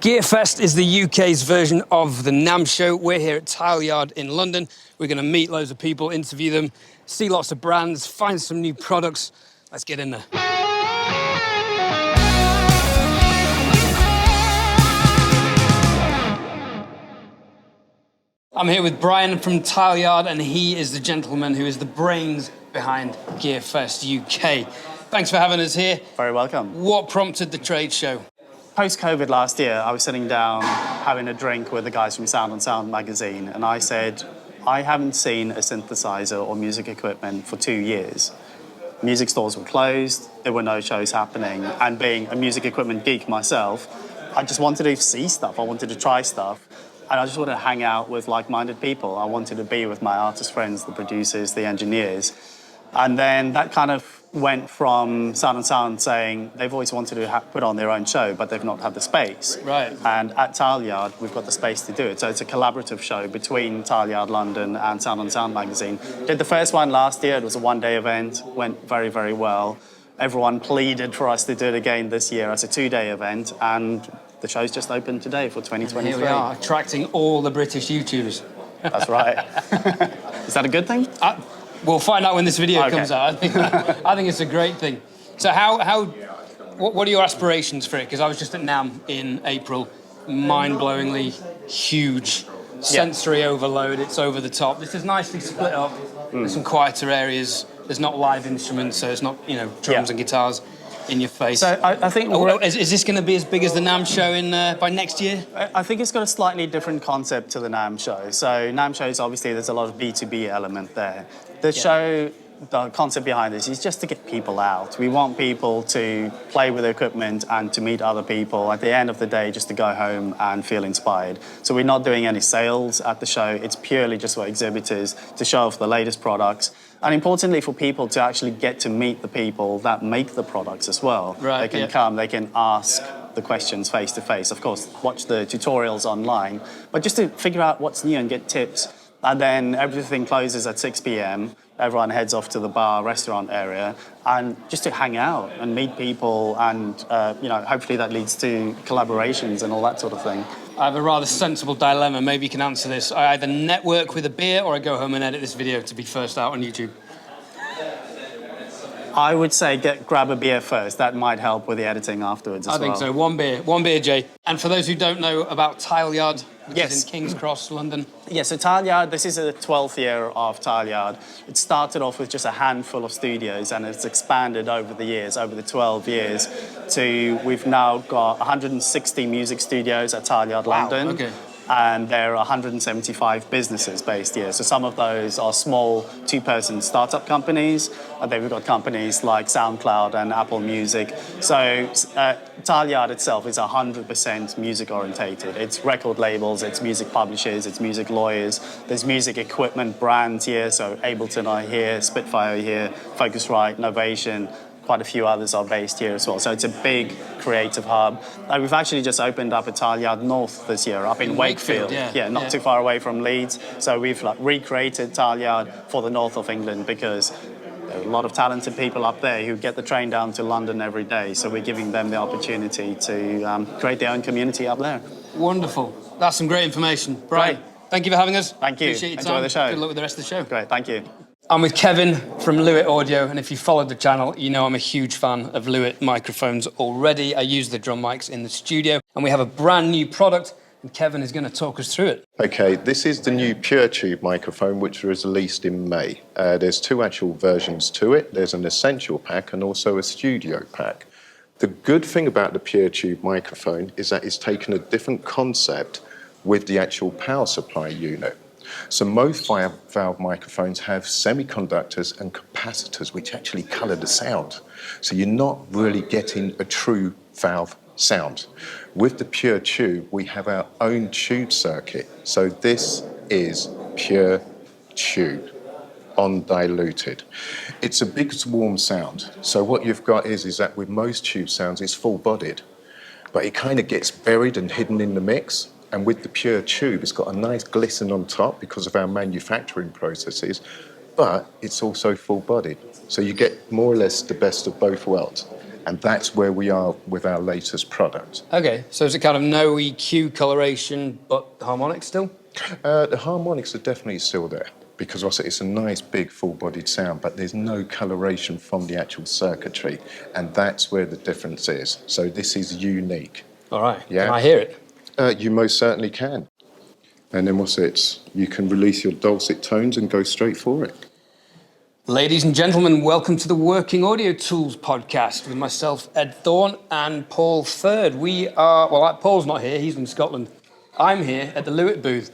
Gearfest is the UK's version of the NAMM Show. We're here at Tileyard in London. We're going to meet loads of people, interview them, see lots of brands, find some new products. Let's get in there. I'm here with Brian from Tileyard, and he is the gentleman who is the brains behind Gearfest UK. Thanks for having us here. Very welcome. What prompted the trade show? Post-COVID last year, I was sitting down having a drink with the guys from Sound on Sound magazine, and I said, I haven't seen a synthesizer or music equipment for 2 years. Music stores were closed, there were no shows happening, and being a music equipment geek myself, I just wanted to see stuff, I wanted to try stuff, and I just wanted to hang out with like-minded people. I wanted to be with my artist friends, the producers, the engineers. And then that kind of went from Sound on Sound saying they've always wanted to put on their own show, but they've not had the space. Right. And at Tileyard, we've got the space to do it. So it's a collaborative show between Tileyard London and Sound on Sound magazine. Did the first one last year. It was a one-day event, went very, very well. Everyone pleaded for us to do it again this year as a two-day event, and the show's just opened today for 2023. And here we are, attracting all the British YouTubers. That's right. Is that a good thing? We'll find out when this video comes out. I think it's a great thing. So what are your aspirations for it? Because I was just at NAMM in April, mind-blowingly huge, sensory overload, it's over the top. This is nicely split up. There's some quieter areas. There's not live instruments, so it's not, drums and guitars in your face. So I think... Is this going to be as big as the NAMM Show by next year? I think it's got a slightly different concept to the NAMM Show. So NAMM Shows, obviously, there's a lot of B2B element there. The show, the concept behind this is just to get people out. We want people to play with their equipment and to meet other people. At the end of the day, just to go home and feel inspired. So we're not doing any sales at the show. It's purely just for exhibitors to show off the latest products. And importantly, for people to actually get to meet the people that make the products as well. Right, they can come, they can ask the questions face to face. Of course, watch the tutorials online, but just to figure out what's new and get tips. And then everything closes at 6 p.m. Everyone heads off to the bar, restaurant area, and just to hang out and meet people, and hopefully that leads to collaborations and all that sort of thing. I have a rather sensible dilemma. Maybe you can answer this. I either network with a beer or I go home and edit this video to be first out on YouTube. I would say grab a beer first. That might help with the editing afterwards as well. I think so. One beer, Jay. And for those who don't know about Tileyard, which is in King's Cross, London. Yeah, so Tileyard, this is the 12th year of Tileyard. It started off with just a handful of studios, and it's expanded over the years, over the 12 years, to we've now got 160 music studios at Tileyard, London. Okay. And there are 175 businesses based here. So some of those are small two-person startup companies. And then we've got companies like SoundCloud and Apple Music. So Tileyard itself is 100% music orientated. It's record labels, it's music publishers, it's music lawyers. There's music equipment brands here. So Ableton are here, Spitfire here, Focusrite, Novation. Quite a few others are based here as well. So it's a big creative hub. We've actually just opened up a Tileyard North this year, up in Wakefield. Not too far away from Leeds. So we've recreated Tileyard for the north of England because there are a lot of talented people up there who get the train down to London every day. So we're giving them the opportunity to create their own community up there. Wonderful. That's some great information. Brian, thank you for having us. Thank you. Appreciate your time. Enjoy the show. Good luck with the rest of the show. Great, thank you. I'm with Kevin from Lewitt Audio, and if you followed the channel, you know I'm a huge fan of Lewitt microphones already. I use the drum mics in the studio, and we have a brand new product, and Kevin is going to talk us through it. Okay, this is the new Pure Tube microphone, which was released in May. There's two actual versions to it. There's an essential pack and also a studio pack. The good thing about the Pure Tube microphone is that it's taken a different concept with the actual power supply unit. So most valve microphones have semiconductors and capacitors which actually colour the sound. So you're not really getting a true valve sound. With the Pure Tube, we have our own tube circuit. So this is Pure Tube, undiluted. It's a big warm sound. So what you've got is that with most tube sounds, it's full-bodied, but it kind of gets buried and hidden in the mix. And with the Pure Tube, it's got a nice glisten on top because of our manufacturing processes, but it's also full-bodied. So you get more or less the best of both worlds. And that's where we are with our latest product. Okay, so is it kind of no EQ coloration, but harmonics still? The harmonics are definitely still there, because also it's a nice big full-bodied sound, but there's no coloration from the actual circuitry, and that's where the difference is. So this is unique. All right, Yeah? can I hear it? You most certainly can. And then you can release your dulcet tones and go straight for it. Ladies and gentlemen, welcome to the Working Audio Tools podcast with myself, Ed Thorne, and Paul Third. Paul's not here, he's in Scotland. I'm here at the Lewitt booth.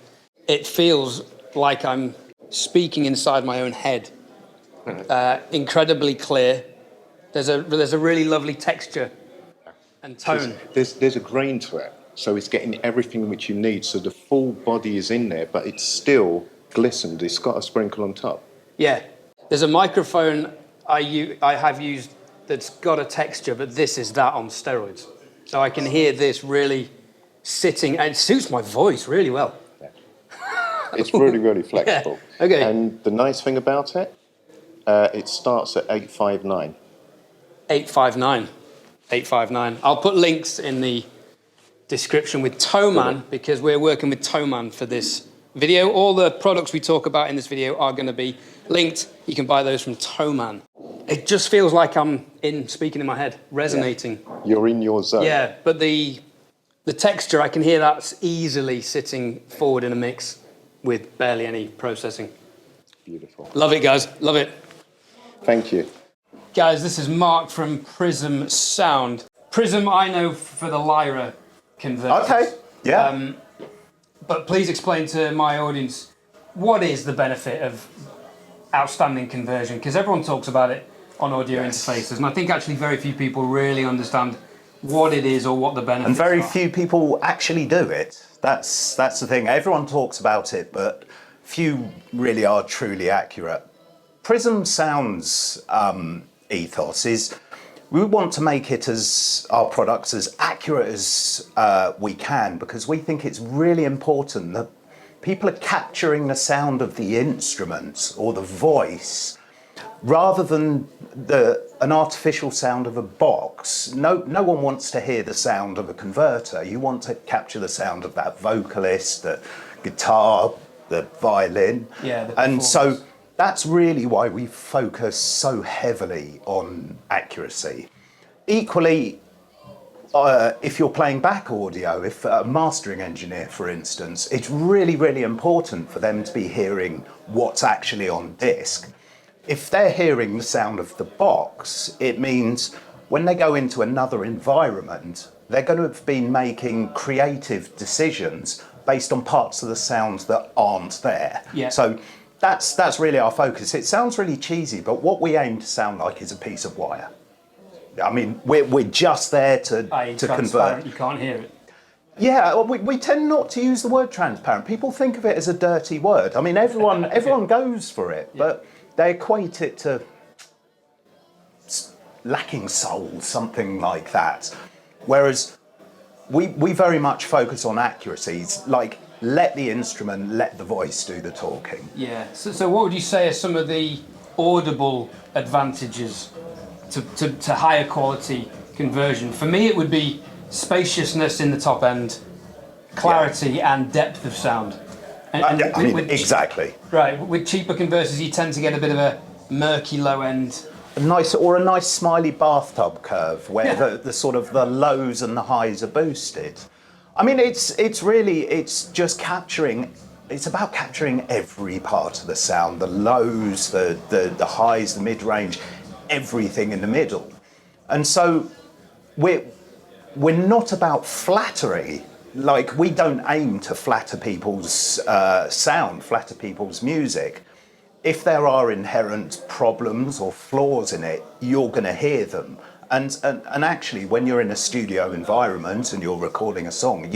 It feels like I'm speaking inside my own head. Incredibly clear. There's a really lovely texture and tone. There's a grain to it, so it's getting everything which you need. So the full body is in there, but it's still glistened. It's got a sprinkle on top. Yeah. There's a microphone I have used that's got a texture, but this is that on steroids. So I can hear this really sitting, and it suits my voice really well. Yeah. It's really, really flexible. Yeah. Okay. And the nice thing about it, it starts at 859. 859. 859. I'll put links in the description with THOMANN, because we're working with THOMANN for this video. All the products we talk about in this video are going to be linked. You can buy those from THOMANN. It just feels like I'm speaking in my head, resonating. Yeah. You're in your zone. Yeah, but the texture, I can hear that's easily sitting forward in a mix with barely any processing. Beautiful. Love it, guys. Love it. Thank you. Guys, this is Mark from Prism Sound. Prism, I know for the Lyra converters. Okay, yeah. But please explain to my audience, what is the benefit of outstanding conversion? Because everyone talks about it on audio interfaces, and I think actually very few people really understand what it is or what the benefits And very are. few people actually do it. That's the thing. Everyone talks about it, but few really are truly accurate. Prism Sound's ethos is we want to make it our products as accurate as we can, because we think it's really important that people are capturing the sound of the instrument or the voice rather than an artificial sound of a box. No one wants to hear the sound of a converter. You want to capture the sound of that vocalist, the guitar, the violin. Yeah, and so that's really why we focus so heavily on accuracy. Equally, if you're playing back audio, if a mastering engineer, for instance, it's really, really important for them to be hearing what's actually on disc. If they're hearing the sound of the box, it means when they go into another environment, they're going to have been making creative decisions based on parts of the sounds that aren't there. Yeah. So that's really our focus. It sounds really cheesy, but what we aim to sound like is a piece of wire. I mean, we're just there to convert. You can't hear it. Yeah, we tend not to use the word transparent. People think of it as a dirty word. I mean, everyone goes for it, but they equate it to lacking soul, something like that. Whereas we very much focus on accuracies, like let the instrument, let the voice do the talking. Yeah. So what would you say are some of the audible advantages to higher quality conversion? For me, it would be spaciousness in the top end, clarity and depth of sound. Exactly. Right. With cheaper converters, you tend to get a bit of a murky low end. A nice smiley bathtub curve where the sort of the lows and the highs are boosted. I mean, it's just capturing. It's about capturing every part of the sound, the lows, the highs, the mid-range, everything in the middle. And so we're not about flattery. Like, we don't aim to flatter people's sound, flatter people's music. If there are inherent problems or flaws in it, you're going to hear them. And actually, when you're in a studio environment and you're recording a song,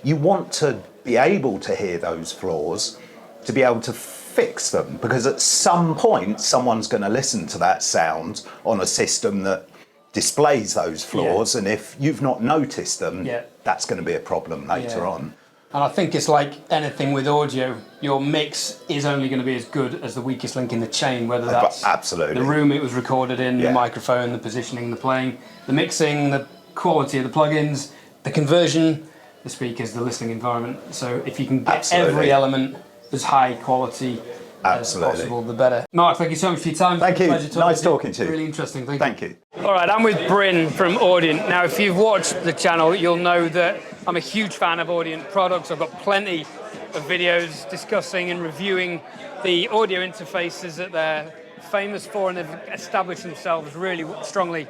you want to be able to hear those flaws, to be able to fix them, because at some point someone's going to listen to that sound on a system that displays those flaws, and if you've not noticed them, that's going to be a problem later on. And I think it's like anything with audio, your mix is only going to be as good as the weakest link in the chain, whether that's absolutely the room it was recorded in, the microphone, the positioning, the playing, the mixing, the quality of the plugins, the conversion, the speakers, the listening environment. So if you can get every element as high quality as possible, the better. Mark, thank you so much for your time. Thank you. Nice to talking to you. Really interesting. Thank you. All right, I'm with Bryn from Audient. Now, if you've watched the channel, you'll know that I'm a huge fan of Audient products. I've got plenty of videos discussing and reviewing the audio interfaces that they're famous for, and they've established themselves really strongly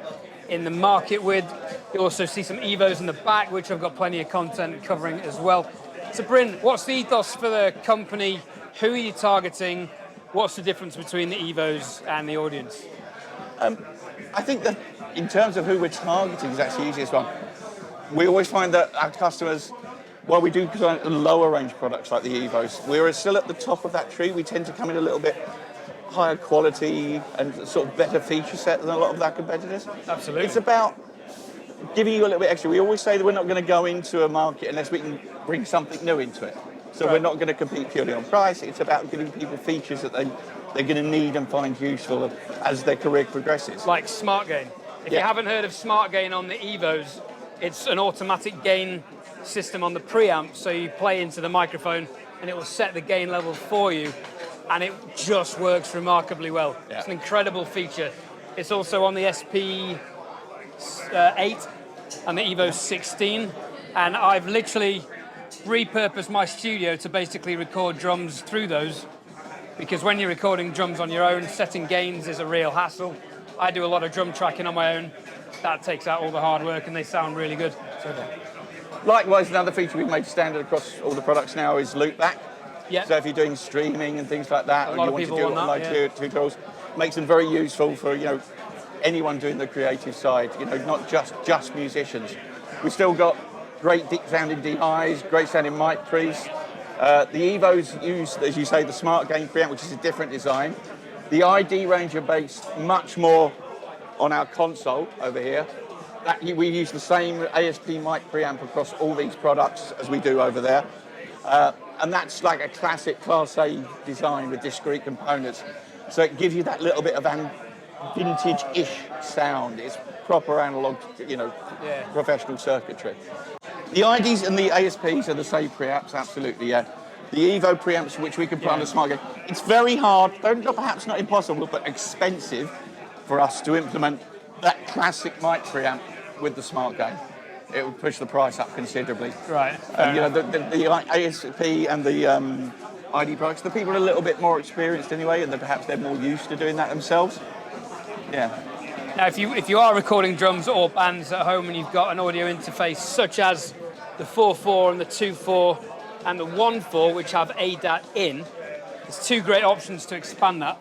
in the market with. You also see some Evos in the back, which I've got plenty of content covering as well. So, Bryn, what's the ethos for the company? Who are you targeting? What's the difference between the Evos and the Audience? I think that in terms of who we're targeting is actually the easiest one. We always find that our customers, while we do design lower range products like the Evos, we're still at the top of that tree. We tend to come in a little bit higher quality and sort of better feature set than a lot of our competitors. Absolutely. It's about giving you a little bit extra. We always say that we're not going to go into a market unless we can bring something new into it. So we're not going to compete purely on price. It's about giving people features that they're going to need and find useful as their career progresses. Like Smart Gain. If you haven't heard of Smart Gain on the Evos, it's an automatic gain system on the preamp. So you play into the microphone and it will set the gain level for you. And it just works remarkably well. Yeah. It's an incredible feature. It's also on the SP8 and the Evo 16. And I've literally repurposed my studio to basically record drums through those, because when you're recording drums on your own, setting gains is a real hassle. I do a lot of drum tracking on my own. That takes out all the hard work and they sound really good. Likewise, another feature we've made standard across all the products now is loopback. Yeah. So if you're doing streaming and things like that, or you want to do online tutorials, makes them very useful for anyone doing the creative side. Not just musicians. We've still got great deep sounding DIs, great sounding mic pre's. The Evos use, as you say, the Smart Gain preamp, which is a different design. The ID range are based much more on our console over here. We use the same ASP mic preamp across all these products as we do over there. And that's like a classic Class A design with discrete components. So it gives you that little bit of vintage-ish sound. It's proper analog, professional circuitry. The IDs and the ASPs are the same preamps, absolutely, yeah. The Evo preamps, which we can put on the Smart Gain, it's very hard, perhaps not impossible, but expensive for us to implement that classic mic preamp with the Smart Gain. It would push the price up considerably. Right. The ASP and the ID products, the people are a little bit more experienced anyway, and perhaps they're more used to doing that themselves. Yeah. Now, if you are recording drums or bands at home and you've got an audio interface such as the 4.4 and the 2.4 and the 1.4, which have ADAT in, there's two great options to expand that.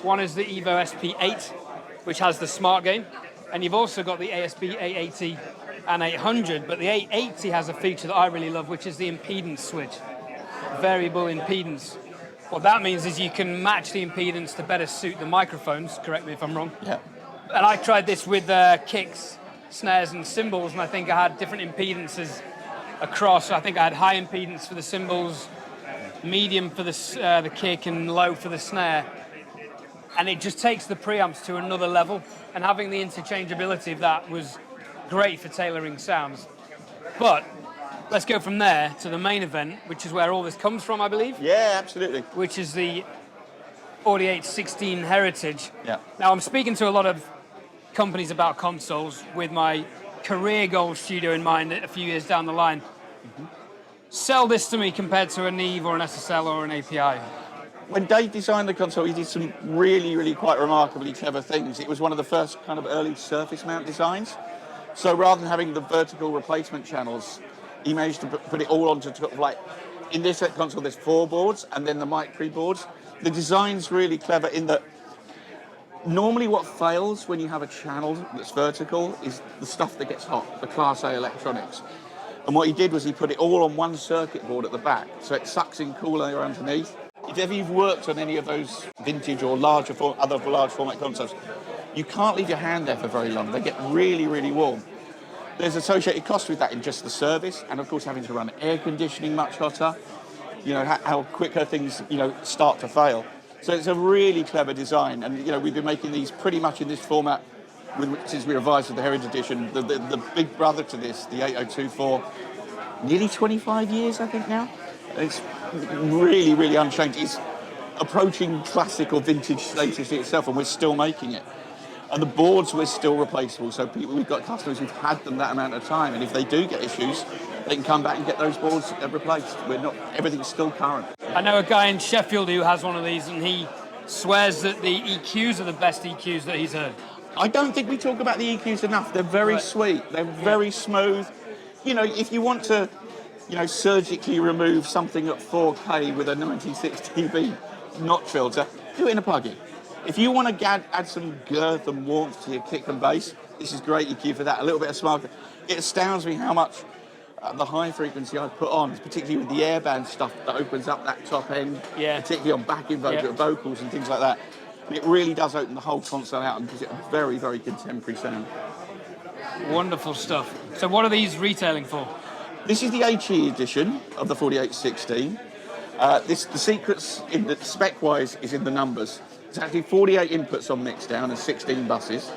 One is the Evo SP8, which has the Smart Gain, and you've also got the ASP 880 and 800, but the 880 has a feature that I really love, which is the impedance switch, variable impedance. What that means is you can match the impedance to better suit the microphones, correct me if I'm wrong. Yeah. And I tried this with kicks, snares and cymbals, and I think I had different impedances across. I think I had high impedance for the cymbals, medium for the kick, and low for the snare. And it just takes the preamps to another level, and having the interchangeability of that was great for tailoring sounds. But let's go from there to the main event, which is where all this comes from, I believe. Yeah, absolutely. Which is the Audient 16 Heritage. Yeah. Now, I'm speaking to a lot of companies about consoles with my career goal studio in mind a few years down the line. Mm-hmm. Sell this to me compared to a Neve or an SSL or an API. When Dave designed the console, he did some really, really quite remarkably clever things. It was one of the first kind of early surface mount designs. So rather than having the vertical replacement channels, he managed to put it all onto sort of like, in this console there's 4 boards and then the mic pre-boards. The design's really clever in that normally what fails when you have a channel that's vertical is the stuff that gets hot, the Class A electronics. And what he did was he put it all on one circuit board at the back, so it sucks in cool air underneath. If ever you've worked on any of those vintage or other large format consoles, you can't leave your hand there for very long. They get really, really warm. There's associated costs with that in just the service, and of course having to run air conditioning much hotter. You know, how quicker things, you know, start to fail. So it's a really clever design, and you know, we've been making these pretty much in this format since we revised with the Heritage Edition. The big brother to this, the 8024, nearly 25 years, I think now. It's really, really unchanged. It's approaching classic or vintage status itself, and we're still making it. And the boards were still replaceable, so we've got customers who've had them that amount of time, and if they do get issues, they can come back and get those boards replaced. Everything's still current. I know a guy in Sheffield who has one of these, and he swears that the EQs are the best EQs that he's heard. I don't think we talk about the EQs enough. They're very sweet. They're very smooth. You know, if you want to, you know, surgically remove something at 4K with a 96 dB notch filter, do it in a plug-in. If you want to add some girth and warmth to your kick and bass, this is great EQ for that. A little bit of smoke. It astounds me how much the high frequency I put on, particularly with the airband stuff that opens up that top end, particularly on backing vocals and things like that. And it really does open the whole console out and gives it a very, very contemporary sound. Wonderful stuff. So what are these retailing for? This is the HE edition of the 4816. The secrets in the spec-wise is in the numbers. It's actually 48 inputs on mixdown and 16 buses.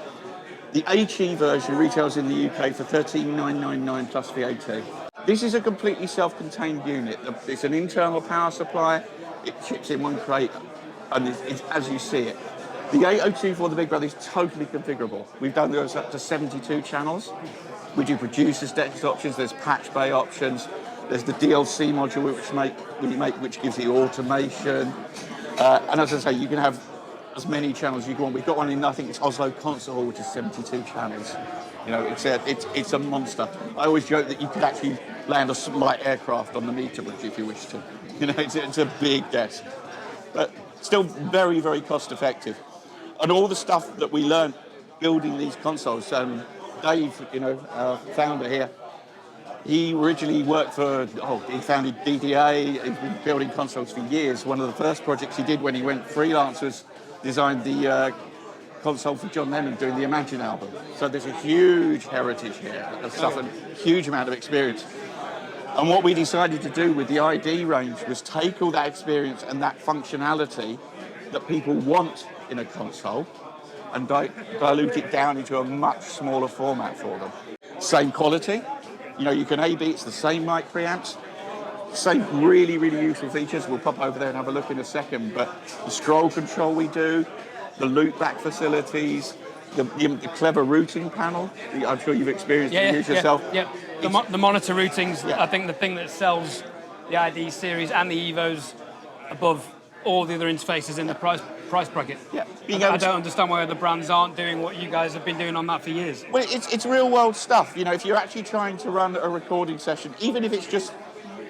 The HE version retails in the UK for $13,999 plus VAT. This is a completely self-contained unit. It's an internal power supply. It chips in one crate, and it's as you see it. The 8024, the Big Brother, is totally configurable. We've done those up to 72 channels. We do producer's deck options. There's patch bay options. There's the DLC module which gives you automation. And as I say, you can have as many channels as you want. We've got one in, I think it's Oslo Concert Hall, which is 72 channels. You know, it's a monster. I always joke that you could actually land a light aircraft on the meter bridge if you wish to. You know, it's a big desk. But still very, very cost effective. And all the stuff that we learned building these consoles, Dave, you know, our founder here, he originally worked he founded DDA. He's been building consoles for years. One of the first projects he did when he went freelance was designed the console for John Lennon doing the Imagine album. So there's a huge heritage here of stuff and a huge amount of experience. And what we decided to do with the ID range was take all that experience and that functionality that people want in a console and dilute it down into a much smaller format for them. Same quality. You know, you can A/B, it's the same mic preamps, same really, really useful features. We'll pop over there and have a look in a second, but the scroll control we do, the loop back facilities, the clever routing panel, I'm sure you've experienced and used yourself. Yeah, the monitor routings, I think the thing that sells the ID series and the Evos above all the other interfaces in the price bracket. Yeah, I don't understand why other brands aren't doing what you guys have been doing on that for years. Well, it's real world stuff. You know, if you're actually trying to run a recording session, even if it's just,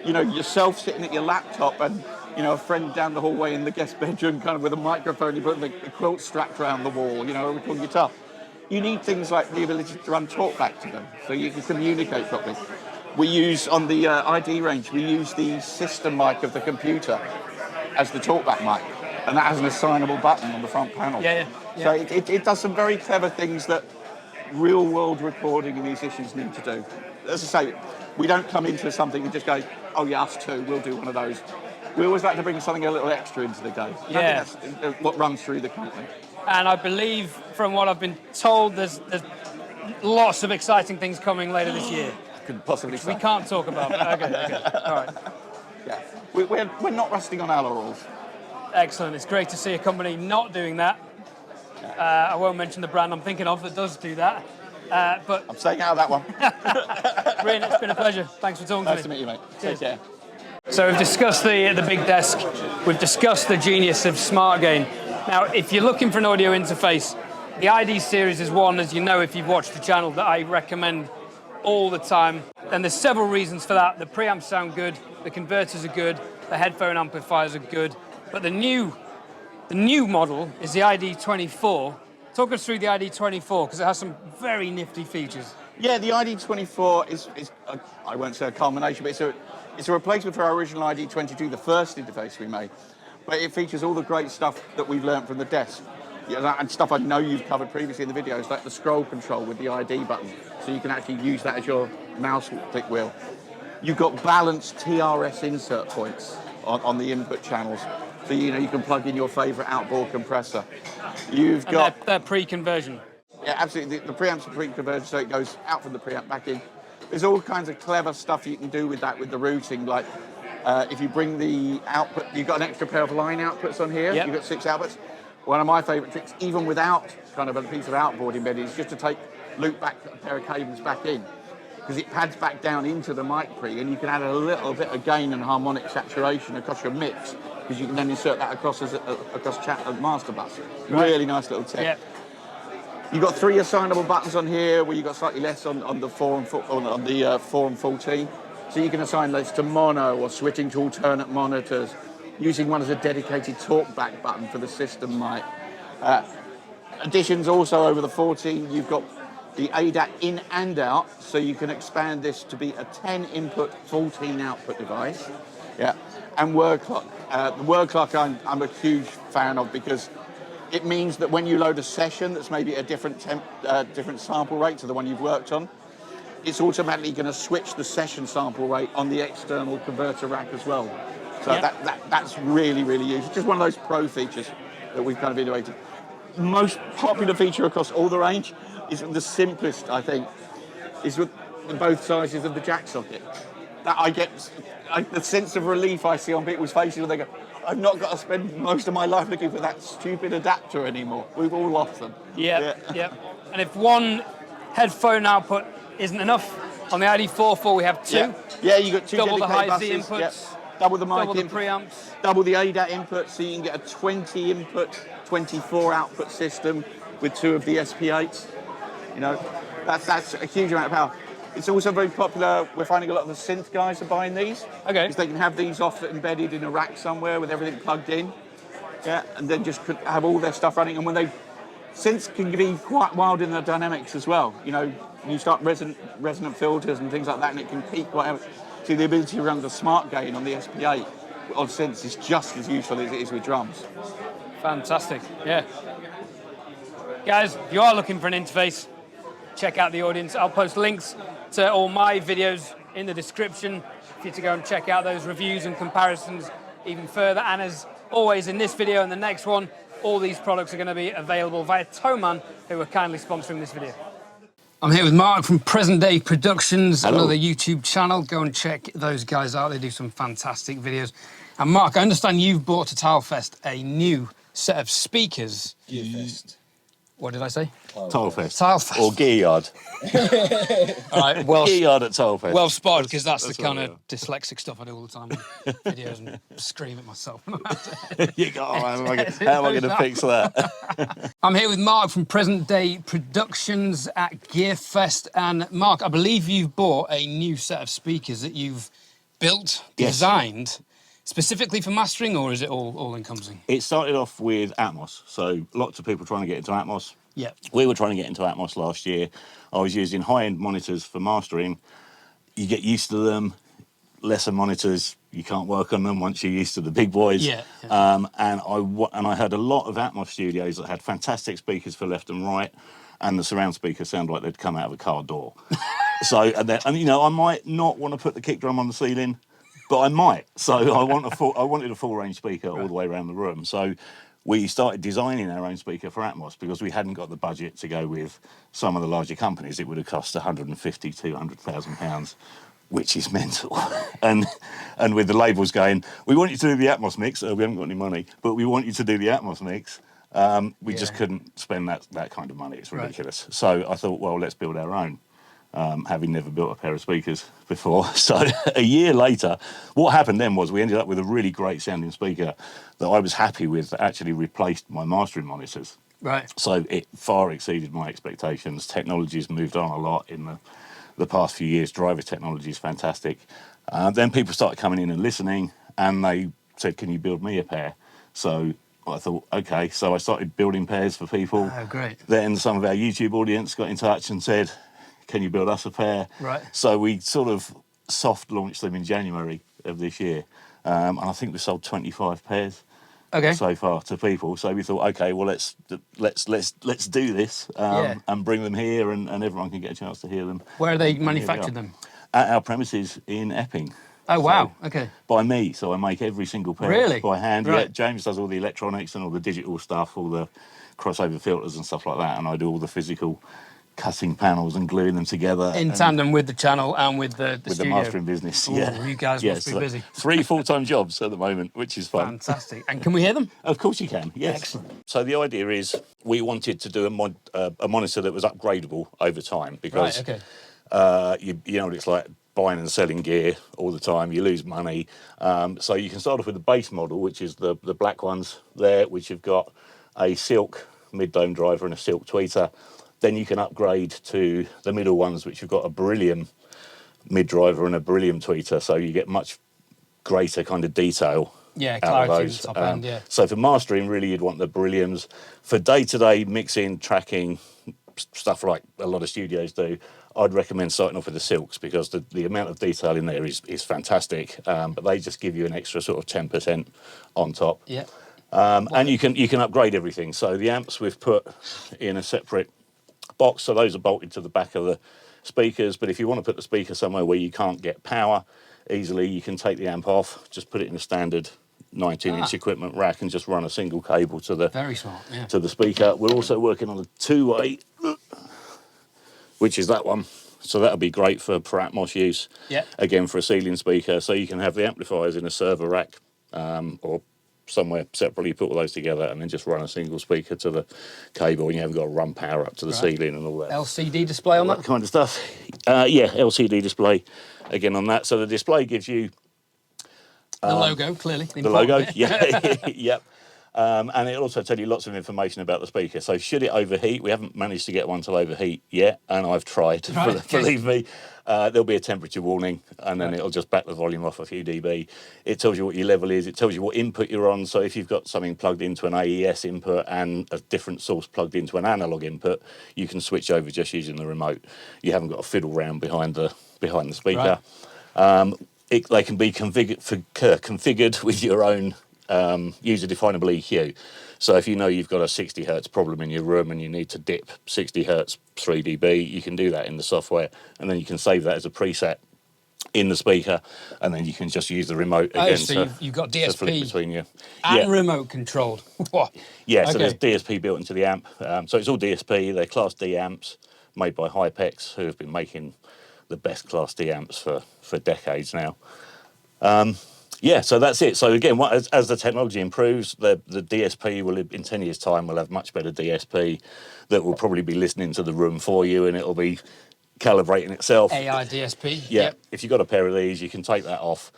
you know, yourself sitting at your laptop and, you know, a friend down the hallway in the guest bedroom kind of with a microphone, you put the quilt strapped around the wall, you know, a recording guitar. You need things like the ability to run talkback to them so you can communicate properly. We use, on the ID range, we use the system mic of the computer as the talkback mic. And that has an assignable button on the front panel. So it does some very clever things that real-world recording musicians need to do. As I say, we don't come into something and just go, oh yeah, us too, we'll do one of those. We always like to bring something a little extra into the game. I think that's what runs through the company. And I believe, from what I've been told, there's lots of exciting things coming later this year. Couldn't possibly say. We can't talk about it. Okay. All right. Yeah, we're not resting on our laurels. Excellent. It's great to see a company not doing that. I won't mention the brand I'm thinking of that does do that. But I'm staying out of that one. Brian, it's been a pleasure. Thanks for talking to me. Nice to meet you, mate. Take care. So we've discussed the big desk. We've discussed the genius of Smart Gain. Now, if you're looking for an audio interface, the ID series is one, as you know, if you've watched the channel, that I recommend all the time. And there's several reasons for that. The preamps sound good, the converters are good, the headphone amplifiers are good. But the new model is the ID24. Talk us through the ID24, because it has some very nifty features. Yeah, the ID24 is I won't say a culmination, but it's a replacement for our original ID22, the first interface we made. But it features all the great stuff that we've learned from the desk. and stuff I know you've covered previously in the videos, like the scroll control with the ID button, so you can actually use that as your mouse click wheel. You've got balanced TRS insert points on the input channels, so you can plug in your favourite outboard compressor. You've got their pre-conversion. Yeah, absolutely. The preamps are pre-converted, so it goes out from the preamp back in. There's all kinds of clever stuff you can do with that, with the routing. Like if you bring the output, you've got an extra pair of line outputs on here. Yep. You've got 6 outputs. One of my favourite tricks, even without kind of a piece of outboard embedded, is just to loop back a pair of cables back in, because it pads back down into the mic pre, and you can add a little bit of gain and harmonic saturation across your mix, because you can then insert that across master bus. Right. Really nice little tip. Yep. You've got 3 assignable buttons on here, where you've got slightly less on the 4 and 14. So you can assign those to mono or switching to alternate monitors, using one as a dedicated talkback button for the system mic. Additions also over the 14, you've got the ADAT in and out, so you can expand this to be a 10 input, 14 output device. Yeah, and word clock. The word clock I'm a huge fan of, because it means that when you load a session that's maybe a different sample rate to the one you've worked on, it's automatically going to switch the session sample rate on the external converter rack as well. So that's really, really useful. Just one of those pro features that we've kind of innovated. Most popular feature across all the range is the simplest, I think, is with both sizes of the jack socket. That I get the sense of relief I see on people's faces when they go, I've not got to spend most of my life looking for that stupid adapter anymore. We've all lost them. Yeah. And if one headphone output isn't enough, on the ID44 we have 2. Yeah, you got 2 double the high dedicated Z buses. inputs, Double the mic double the input, preamps, double the ADAT input, so you can get a 20 input, 24 output system with 2 of the SP8s. That's a huge amount of power. It's also very popular. We're finding a lot of the synth guys are buying these. Okay. Because they can have these off embedded in a rack somewhere with everything plugged in. Yeah, and then just have all their stuff running. And when synths can be quite wild in their dynamics as well. You start resonant filters and things like that, and it can peak whatever. So the ability to run the smart gain on the SP8 on synths is just as useful as it is with drums. Fantastic, yeah. Guys, if you are looking for an interface, check out the Audience. I'll post links to all my videos in the description for you to go and check out those reviews and comparisons even further. And as always, in this video and the next one, all these products are going to be available via THOMANN, who are kindly sponsoring this video. I'm here with Mark from Present Day Productions, another YouTube channel. Go and check those guys out. They do some fantastic videos. And Mark, I understand you've brought to Tilefest a new set of speakers. Gearfest. What did I say? Tilefest. Tilefest. Or Gearyard. All right, well, Gearyard at Tilefest. well spotted, because that's the what kind we of dyslexic stuff I do all the time with videos and scream at myself. You go, how am I going to fix that? I'm here with Mark from Present Day Productions at Gearfest. And Mark, I believe you've bought a new set of speakers that you've built, designed, specifically for mastering, or is it all-encompassing? It started off with Atmos, so lots of people trying to get into Atmos. Yeah. We were trying to get into Atmos last year. I was using high-end monitors for mastering. You get used to them. Lesser monitors, you can't work on them once you're used to the big boys. Yeah. And I heard a lot of Atmos studios that had fantastic speakers for left and right, and the surround speakers sound like they'd come out of a car door. I might not want to put the kick drum on the ceiling, but I might. So I wanted a full range speaker all the way around the room. So we started designing our own speaker for Atmos, because we hadn't got the budget to go with some of the larger companies. It would have cost 150, 200,000 pounds, which is mental. and with the labels going, we want you to do the Atmos mix. We haven't got any money, but we want you to do the Atmos mix. We just couldn't spend that kind of money. It's ridiculous. Right. So I thought, well, let's build our own. Having never built a pair of speakers before. So a year later, what happened then was we ended up with a really great sounding speaker that I was happy with, that actually replaced my mastering monitors. Right. So it far exceeded my expectations. Technology's moved on a lot in the past few years. Driver technology is fantastic. Then people started coming in and listening, and they said, can you build me a pair? So I thought, okay. So I started building pairs for people. Oh, great. Then some of our YouTube audience got in touch and said, can you build us a pair? Right. So we sort of soft launched them in January of this year. And I think we sold 25 pairs. so far to people. So we thought, okay, well let's do this and bring them here, and everyone can get a chance to hear them. Where are they manufactured them? At our premises in Epping. Oh wow! So, okay. By me, so I make every single pair Really? by hand. Right. Yeah, James does all the electronics and all the digital stuff, all the crossover filters and stuff like that, and I do all the physical cutting panels and gluing them together in tandem with the channel and with the with studio. the mastering business. Ooh, yeah, you guys must be busy. 3 full-time jobs at the moment, which is fun. Fantastic. And can we hear them? Of course you can. Yes. Excellent. So the idea is we wanted to do a monitor that was upgradable over time because you know what it's like buying and selling gear all the time. You lose money. So you can start off with the base model, which is the black ones there, which have got a silk mid-dome driver and a silk tweeter. Then you can upgrade to the middle ones, which have got a beryllium mid-driver and a beryllium tweeter, so you get much greater kind of detail out clarity of at those. the top end, yeah. So for mastering, really, you'd want the berylliums. For day-to-day mixing, tracking, stuff like a lot of studios do, I'd recommend starting off with the silks because the amount of detail in there is fantastic, but they just give you an extra sort of 10% on top. Yeah. And you can upgrade everything. So the amps we've put in a separate box, so those are bolted to the back of the speakers, but if you want to put the speaker somewhere where you can't get power easily, you can take the amp off, just put it in a standard 19-inch equipment rack and just run a single cable to the very smart, to the speaker. We're also working on a two-way, which is that one, so that'll be great for Atmos use. Again, for a ceiling speaker, so you can have the amplifiers in a server rack or somewhere separately, put all those together and then just run a single speaker to the cable, and you haven't got to run power up to the ceiling and all that. LCD display on that? Kind of stuff. Yeah, LCD display again on that. So the display gives you the logo, clearly. The logo, yeah. Yep. And it'll also tell you lots of information about the speaker. So should it overheat, we haven't managed to get one to overheat yet, and I've tried, believe me. There'll be a temperature warning, and then it'll just back the volume off a few dB. It tells you what your level is. It tells you what input you're on. So if you've got something plugged into an AES input and a different source plugged into an analog input, you can switch over just using the remote. You haven't got to fiddle round behind the speaker. They can be configured with your own user-definable EQ. So if you know you've got a 60 hertz problem in your room and you need to dip 60 hertz 3 dB, you can do that in the software, and then you can save that as a preset in the speaker, and then you can just use the remote again. So you've got DSP to flip between you. and remote controlled. Yeah, so there's DSP built into the amp. So it's all DSP. They're Class D amps made by Hypex, who have been making the best Class D amps for decades now. Yeah, so that's it. So again, as the technology improves, the DSP will, in 10 years' time, will have much better DSP that will probably be listening to the room for you, and it'll be calibrating itself. AI DSP. Yeah. If you've got a pair of these, you can take that off.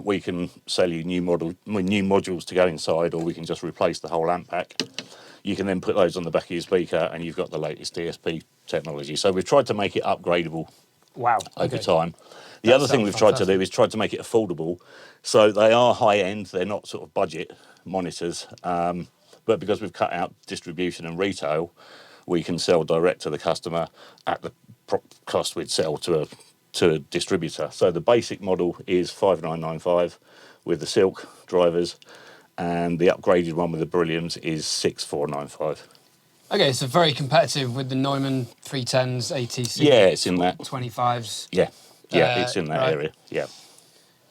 We can sell you new modules to go inside, or we can just replace the whole amp pack. You can then put those on the back of your speaker, and you've got the latest DSP technology. So we've tried to make it upgradable. Wow. Over time. The other thing we've tried to do is try to make it affordable. So they are high end, they're not sort of budget monitors. But because we've cut out distribution and retail, we can sell direct to the customer at the cost we'd sell to a distributor. So the basic model is 5995 with the silk drivers, and the upgraded one with the berylliums is 6495. Okay, so very competitive with the Neumann 310s, ATC. Yeah, it's in that. 25s. Yeah, it's in that area. Yeah.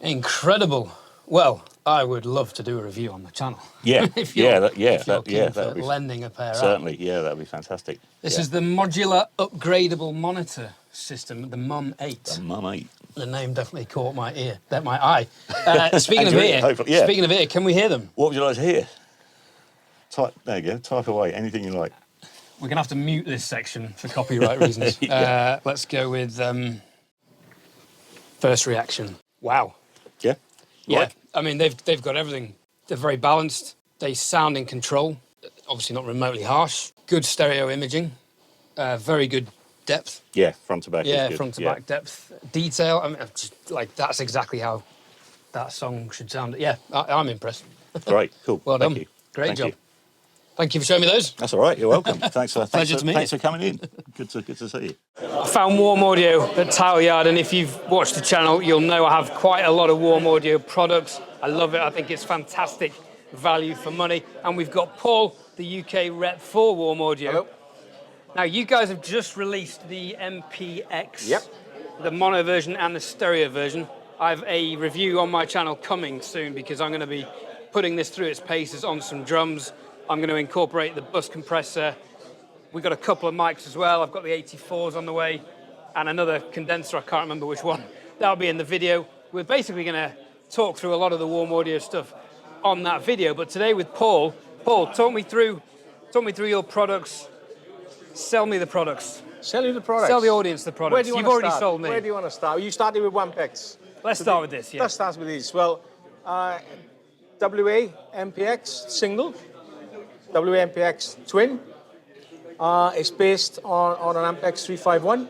Incredible. Well, I would love to do a review on the channel. Yeah, if you're that'd be lending a pair certainly. out. Yeah, that'd be fantastic. This is the modular upgradable monitor system, the M.U.M 8. The M.U.M 8. The name definitely caught my eye. Speaking of ear, can we hear them? What would you like to hear? There you go. Type away. Anything you like. We're going to have to mute this section for copyright reasons. Let's go with first reaction. Wow. Yeah? Yeah. I mean, they've got everything. They're very balanced. They sound in control. Obviously not remotely harsh. Good stereo imaging. Very good depth. Yeah, front to back. Yeah, is good. front to back depth. Detail. I mean, that's exactly how that song should sound. Yeah, I'm impressed. Great. Cool. Well done. Thank you. Great job. Thank you for showing me those. That's all right. You're welcome. Thanks for coming in. Good to see you. I found Warm Audio at Tileyard, and if you've watched the channel, you'll know I have quite a lot of Warm Audio products. I love it. I think it's fantastic value for money. And we've got Paul, the UK rep for Warm Audio. Hello. Now, you guys have just released the MPX, Yep. the mono version and the stereo version. I have a review on my channel coming soon because I'm going to be putting this through its paces on some drums. I'm going to incorporate the bus compressor. We've got a couple of mics as well. I've got the 84s on the way and another condenser. I can't remember which one. That'll be in the video. We're basically going to talk through a lot of the Warm Audio stuff on that video. But today with Paul. Paul, talk me through your products. Sell me the products. Sell you the products. Sell the audience the products. Where do you You've want to already start? sold me. Where do you want to start? You started with MPX. Let's start with this. Yeah. Let's start with these. Well, WA MPX single, WA MPX twin. It's based on an MPX 351.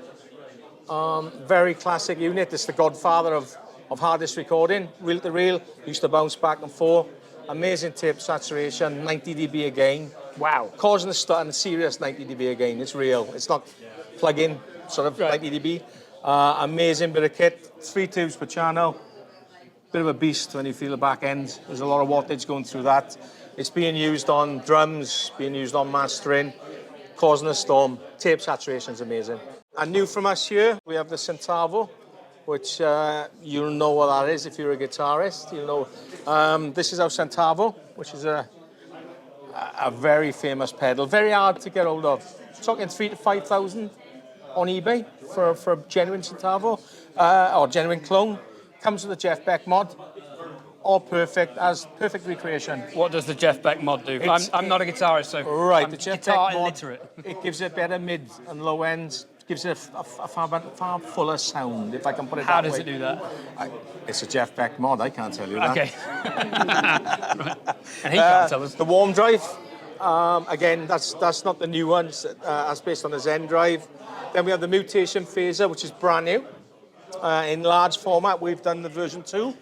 Very classic unit. It's the godfather of hard disk recording. Reel to reel, used to bounce back and forth. Amazing tape saturation, 90 dB again. Wow. Causing a stun, serious 90 dB again. It's real. It's not plug-in, sort of 90 dB. Amazing bit of kit. 3 tubes per channel. Bit of a beast when you feel the back end. There's a lot of wattage going through that. It's being used on drums, being used on mastering, causing a storm. Tape saturation is amazing. And new from us here, we have the Centavo, which you'll know what that is if you're a guitarist. You'll know. This is our Centavo, which is a very famous pedal. Very hard to get hold of. Talking 3,000 to 5,000 on eBay for a genuine Centavo or genuine clone. Comes with a Jeff Beck mod. All perfect, as perfect recreation. What does the Jeff Beck mod do? I'm not a guitarist, so right, I'm the Jeff guitar Beck mod, illiterate. It gives it better mid and low ends. Gives it a far fuller sound, if I can put it How that way. does it do that? It's a Jeff Beck mod, I can't tell you that. Okay. Right. And he can't tell us. The Warm drive, again, that's not the new one. That's based on the Zen drive. Then we have the Mutation Phaser, which is brand new. In large format, we've done the version 2.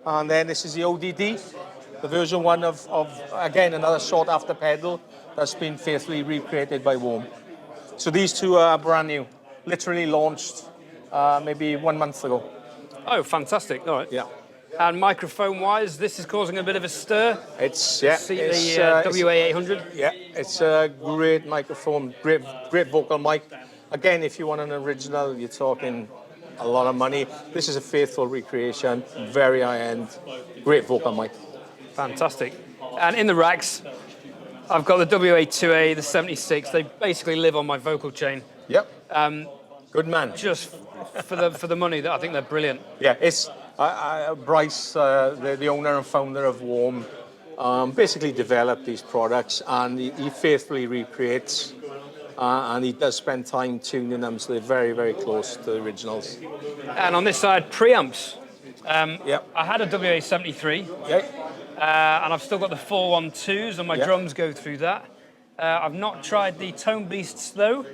And then this is the ODD, the version 1 of again, another sought-after pedal that's been faithfully recreated by Warm. So these two are brand new, literally launched maybe 1 month ago. Oh, fantastic. All right. Yeah. And microphone-wise, this is causing a bit of a stir. It's The WA800. Yeah, it's a great microphone, great vocal mic. Again, if you want an original, you're talking a lot of money. This is a faithful recreation, very high-end, great vocal mic. Fantastic. And in the racks, I've got the WA2A, the 76. They basically live on my vocal chain. Yep. Good man. Just for the money, that I think they're brilliant. Yeah, it's Bryce, the owner and founder of Warm, basically developed these products, and he faithfully recreates, and he does spend time tuning them, so they're very, very close to the originals. And on this side, preamps. Yep. I had a WA73. Yeah. And I've still got the 412s, and my drums go through that. I've not tried the Tone Beasts, though.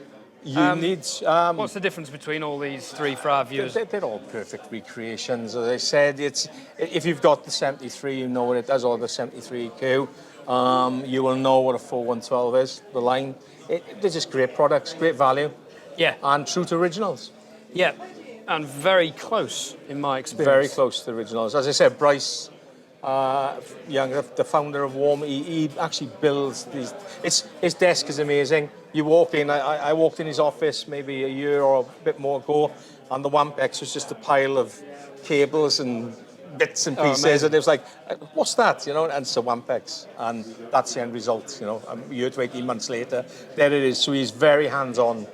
You need... what's the difference between all these three for our viewers? They're all perfect recreations. As I said, if you've got the 73, you know what it does, or the 73 EQ. You will know what a 4112 is, the line. They're just great products, great value. Yeah. And true to originals. Yeah, and very close, in my experience. Very close to the originals. As I said, Bryce... Young, the founder of Warm, he actually builds these. His desk is amazing. You walk in, I walked in his office maybe a year or a bit more ago, and the WAMPX was just a pile of cables and bits and pieces, and it was like, what's that, you know? And it's a WAMPX, and that's the end result, you know. A year to 18 months later, there it is. So he's very hands-on.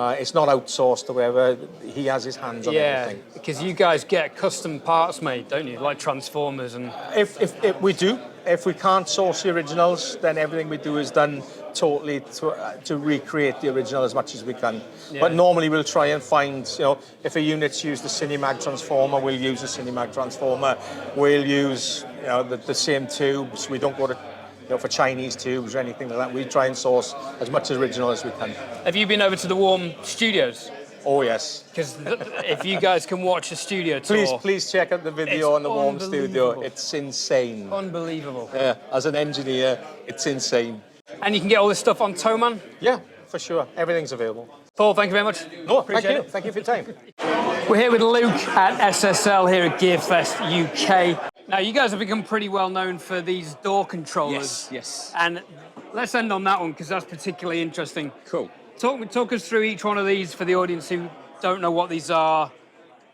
It's not outsourced or whatever. He has his hands on everything. Yeah, because you guys get custom parts made, don't you? Like transformers and... If we do, if we can't source the originals, then everything we do is done totally to recreate the original as much as we can. Yeah. But normally we'll try and find, you know, if a unit's used the Cinemag transformer, we'll use the Cinemag transformer. We'll use, you know, the same tubes. We don't go to... You know, for Chinese tubes or anything like that, we try and source as much original as we can. Have you been over to the Warm studios? Oh, yes. Because if you guys can watch the studio tour... Please check out the video on the Warm studio. It's insane. Unbelievable. Yeah, as an engineer, it's insane. And you can get all this stuff on THOMANN? Yeah, for sure. Everything's available. Paul, thank you very much. No, appreciate it. Thank you for your time. We're here with Luke at SSL here at GearFest UK. Now, you guys have become pretty well known for these door controllers. Yes. And let's end on that one, because that's particularly interesting. Cool. Talk us through each one of these for the audience who don't know what these are.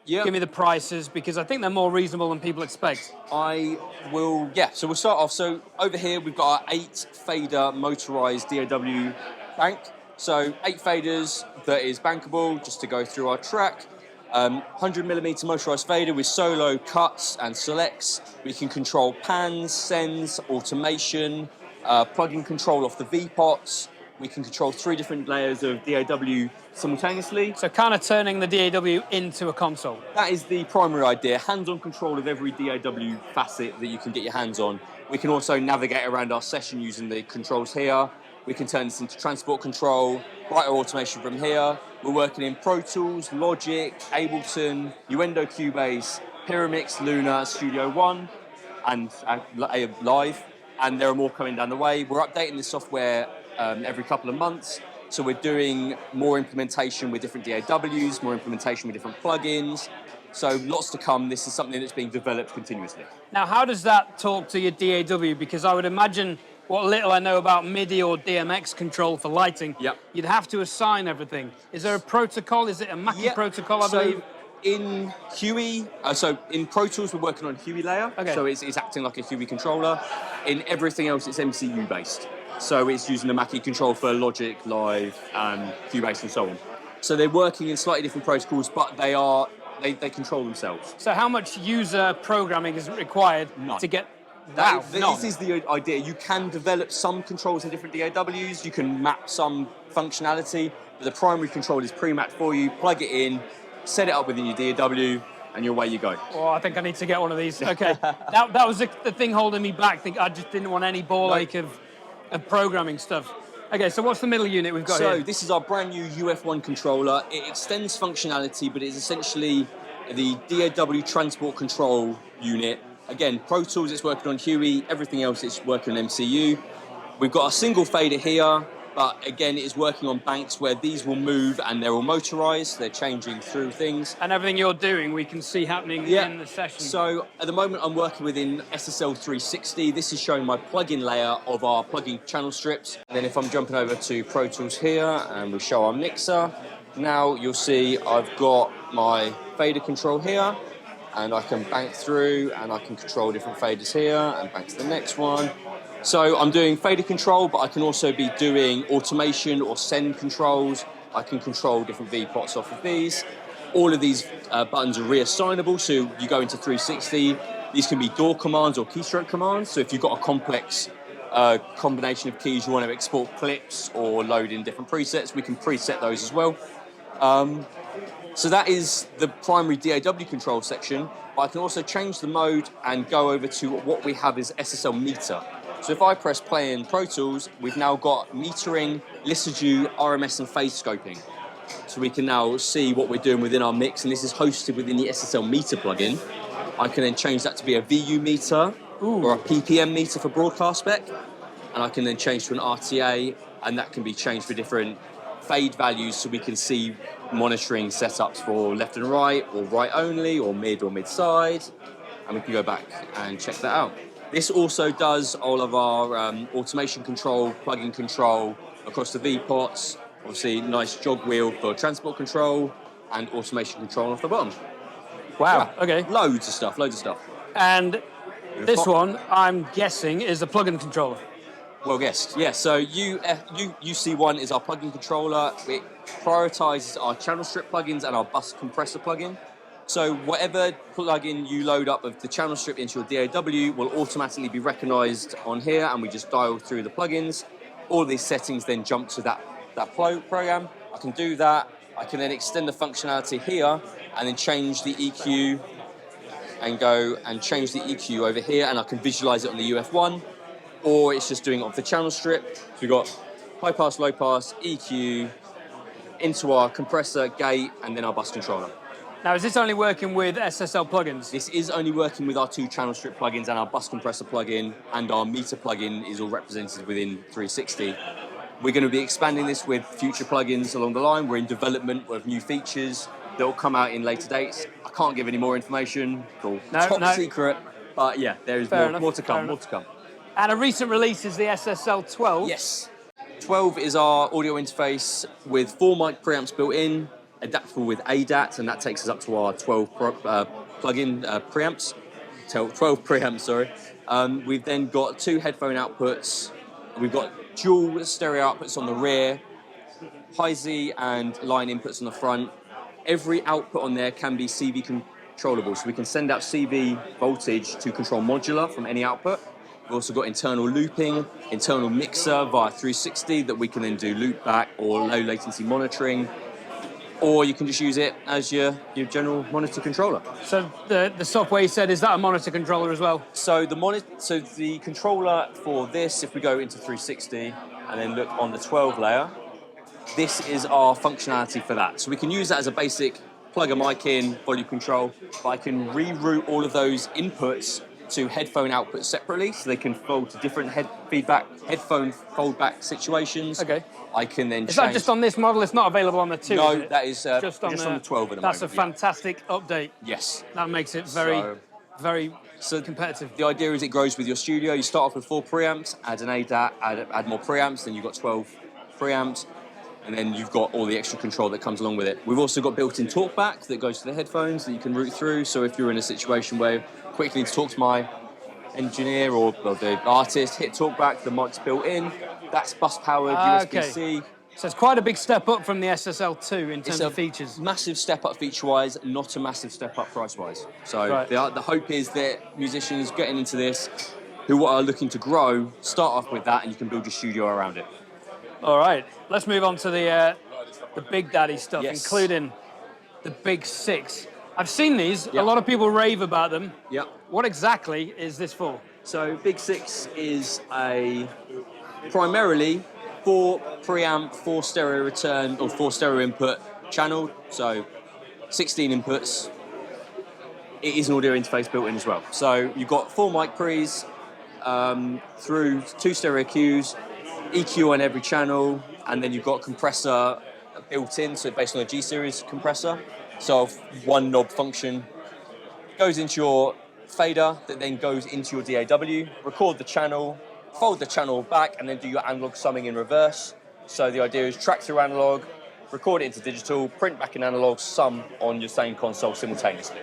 Yeah. Give me the prices, because I think they're more reasonable than people expect. I will, so we'll start off. So over here, we've got our 8 fader motorized DAW bank. So 8 faders that is bankable, just to go through our track. 100mm motorized fader with solo, cuts and selects. We can control pans, sends, automation, plug-in control off the V-pots. We can control 3 different layers of DAW simultaneously. So kind of turning the DAW into a console. That is the primary idea, hands-on control of every DAW facet that you can get your hands on. We can also navigate around our session using the controls here. We can turn this into transport control, writer automation from here. We're working in Pro Tools, Logic, Ableton, Uendo Cubase, Pyramix, Luna, Studio One, and Live. And there are more coming down the way. We're updating this software every couple of months. So we're doing more implementation with different DAWs, more implementation with different plugins. So lots to come. This is something that's being developed continuously. Now, how does that talk to your DAW? Because I would imagine what little I know about MIDI or DMX control for lighting, you'd have to assign everything. Is there a protocol? Is it a Mackie protocol, I believe? In Huey, so in Pro Tools, we're working on Huey layer. Okay. So it's acting like a Huey controller. In everything else, it's MCU based. So it's using the Mackie control for Logic, Live, Cubase, and so on. So they're working in slightly different protocols, but they control themselves. So how much user programming is required to get? This is the idea. You can develop some controls in different DAWs. You can map some functionality, but the primary control is pre-mapped for you. Plug it in, set it up within your DAW, and away you go. Oh, I think I need to get one of these. Okay, that was the thing holding me back. I just didn't want any ball ache of programming stuff. Okay, so what's the middle unit we've got here? So this is our brand new UF1 controller. It extends functionality, but it's essentially the DAW transport control unit. Again, Pro Tools, it's working on Huey. Everything else, it's working on MCU. We've got a single fader here, but again, it is working on banks where these will move and they're all motorized. They're changing through things. And everything you're doing, we can see happening in the session. So at the moment, I'm working within SSL 360. This is showing my plugin layer of our plugin channel strips. And then if I'm jumping over to Pro Tools here and we show our mixer, now you'll see I've got my fader control here. And I can bank through, and I can control different faders here, and bank to the next one. So I'm doing fader control, but I can also be doing automation or send controls. I can control different V-pots off of these. All of these buttons are reassignable, so you go into 360. These can be door commands or keystroke commands. So if you've got a complex combination of keys, you want to export clips or load in different presets, we can preset those as well. So that is the primary DAW control section, but I can also change the mode and go over to what we have is SSL meter. So if I press play in Pro Tools, we've now got metering, Lissajou, RMS and phase scoping. So we can now see what we're doing within our mix, and this is hosted within the SSL meter plugin. I can then change that to be a VU meter or a PPM meter for broadcast spec, and I can then change to an RTA, and that can be changed for different fade values so we can see monitoring setups for left and right, or right only, or mid side, and we can go back and check that out. This also does all of our automation control, plug-in control across the V-pots, obviously nice jog wheel for transport control, and automation control off the bottom. Wow, okay. Loads of stuff. And this one, I'm guessing, is a plug-in controller. Well guessed, yeah. So UC1 is our plugin controller. It prioritizes our channel strip plugins and our bus compressor plugin. So whatever plugin you load up of the channel strip into your DAW will automatically be recognized on here, and we just dial through the plugins. All these settings then jump to that program. I can do that. I can then extend the functionality here and then change the EQ and go and change the EQ over here, and I can visualize it on the UF1. Or it's just doing it off the channel strip. So we've got high pass, low pass, EQ, into our compressor, gate, and then our bus controller. Now, is this only working with SSL plugins? This is only working with our 2 channel strip plugins, and our bus compressor plugin and our meter plugin is all represented within 360. We're going to be expanding this with future plugins along the line. We're in development of new features that will come out in later dates. I can't give any more information. Cool. No. Secret. But yeah, there is more to come, more to come. And a recent release is the SSL 12. Yes. 12 is our audio interface with 4 mic preamps built in, adaptable with ADAT, and that takes us up to our 12 plug-in preamps. 12 preamps, sorry. We've then got 2 headphone outputs. We've got dual stereo outputs on the rear, high-Z and line inputs on the front. Every output on there can be CV controllable, so we can send out CV voltage to control modular from any output. We've also got internal looping, internal mixer via 360 that we can then do loop back or low latency monitoring, or you can just use it as your general monitor controller. So the software you said, is that a monitor controller as well? So the controller for this, if we go into 360 and then look on the 12 layer, this is our functionality for that. So we can use that as a basic plug a mic in, volume control, but I can reroute all of those inputs to headphone outputs separately, so they can fold to different headphone fold-back situations. Okay. I can then Is that just on this model? It's not available on the 2, No, is it? that is just on the 12 at the moment. That's a fantastic update. Yes. That makes it very competitive. The idea is it grows with your studio. You start off with 4 preamps, add an ADAT, add more preamps, then you've got 12 preamps, and then you've got all the extra control that comes along with it. We've also got built-in talkback that goes to the headphones that you can route through, so if you're in a situation where you quickly need to talk to my engineer or the artist, hit talkback, the mic's built in, that's bus-powered USB-C. So it's quite a big step up from the SSL 2 in terms of features. Massive step up feature-wise, not a massive step up price-wise. So the hope is that musicians getting into this who are looking to grow, start off with that and you can build your studio around it. All right, let's move on to the Big Daddy stuff, including the Big 6. I've seen these. A lot of people rave about them. Yep. What exactly is this for? So Big 6 is a primarily 4 preamp, 4 stereo return or 4 stereo input channel. So 16 inputs. It is an audio interface built in as well. So you've got 4 mic pre's through 2 stereo cues, EQ on every channel, and then you've got compressor built in, so based on a G-series compressor. So 1 knob function goes into your fader that then goes into your DAW, record the channel, fold the channel back, and then do your analog summing in reverse. So the idea is track through analog, record it into digital, print back in analog, sum on your same console simultaneously.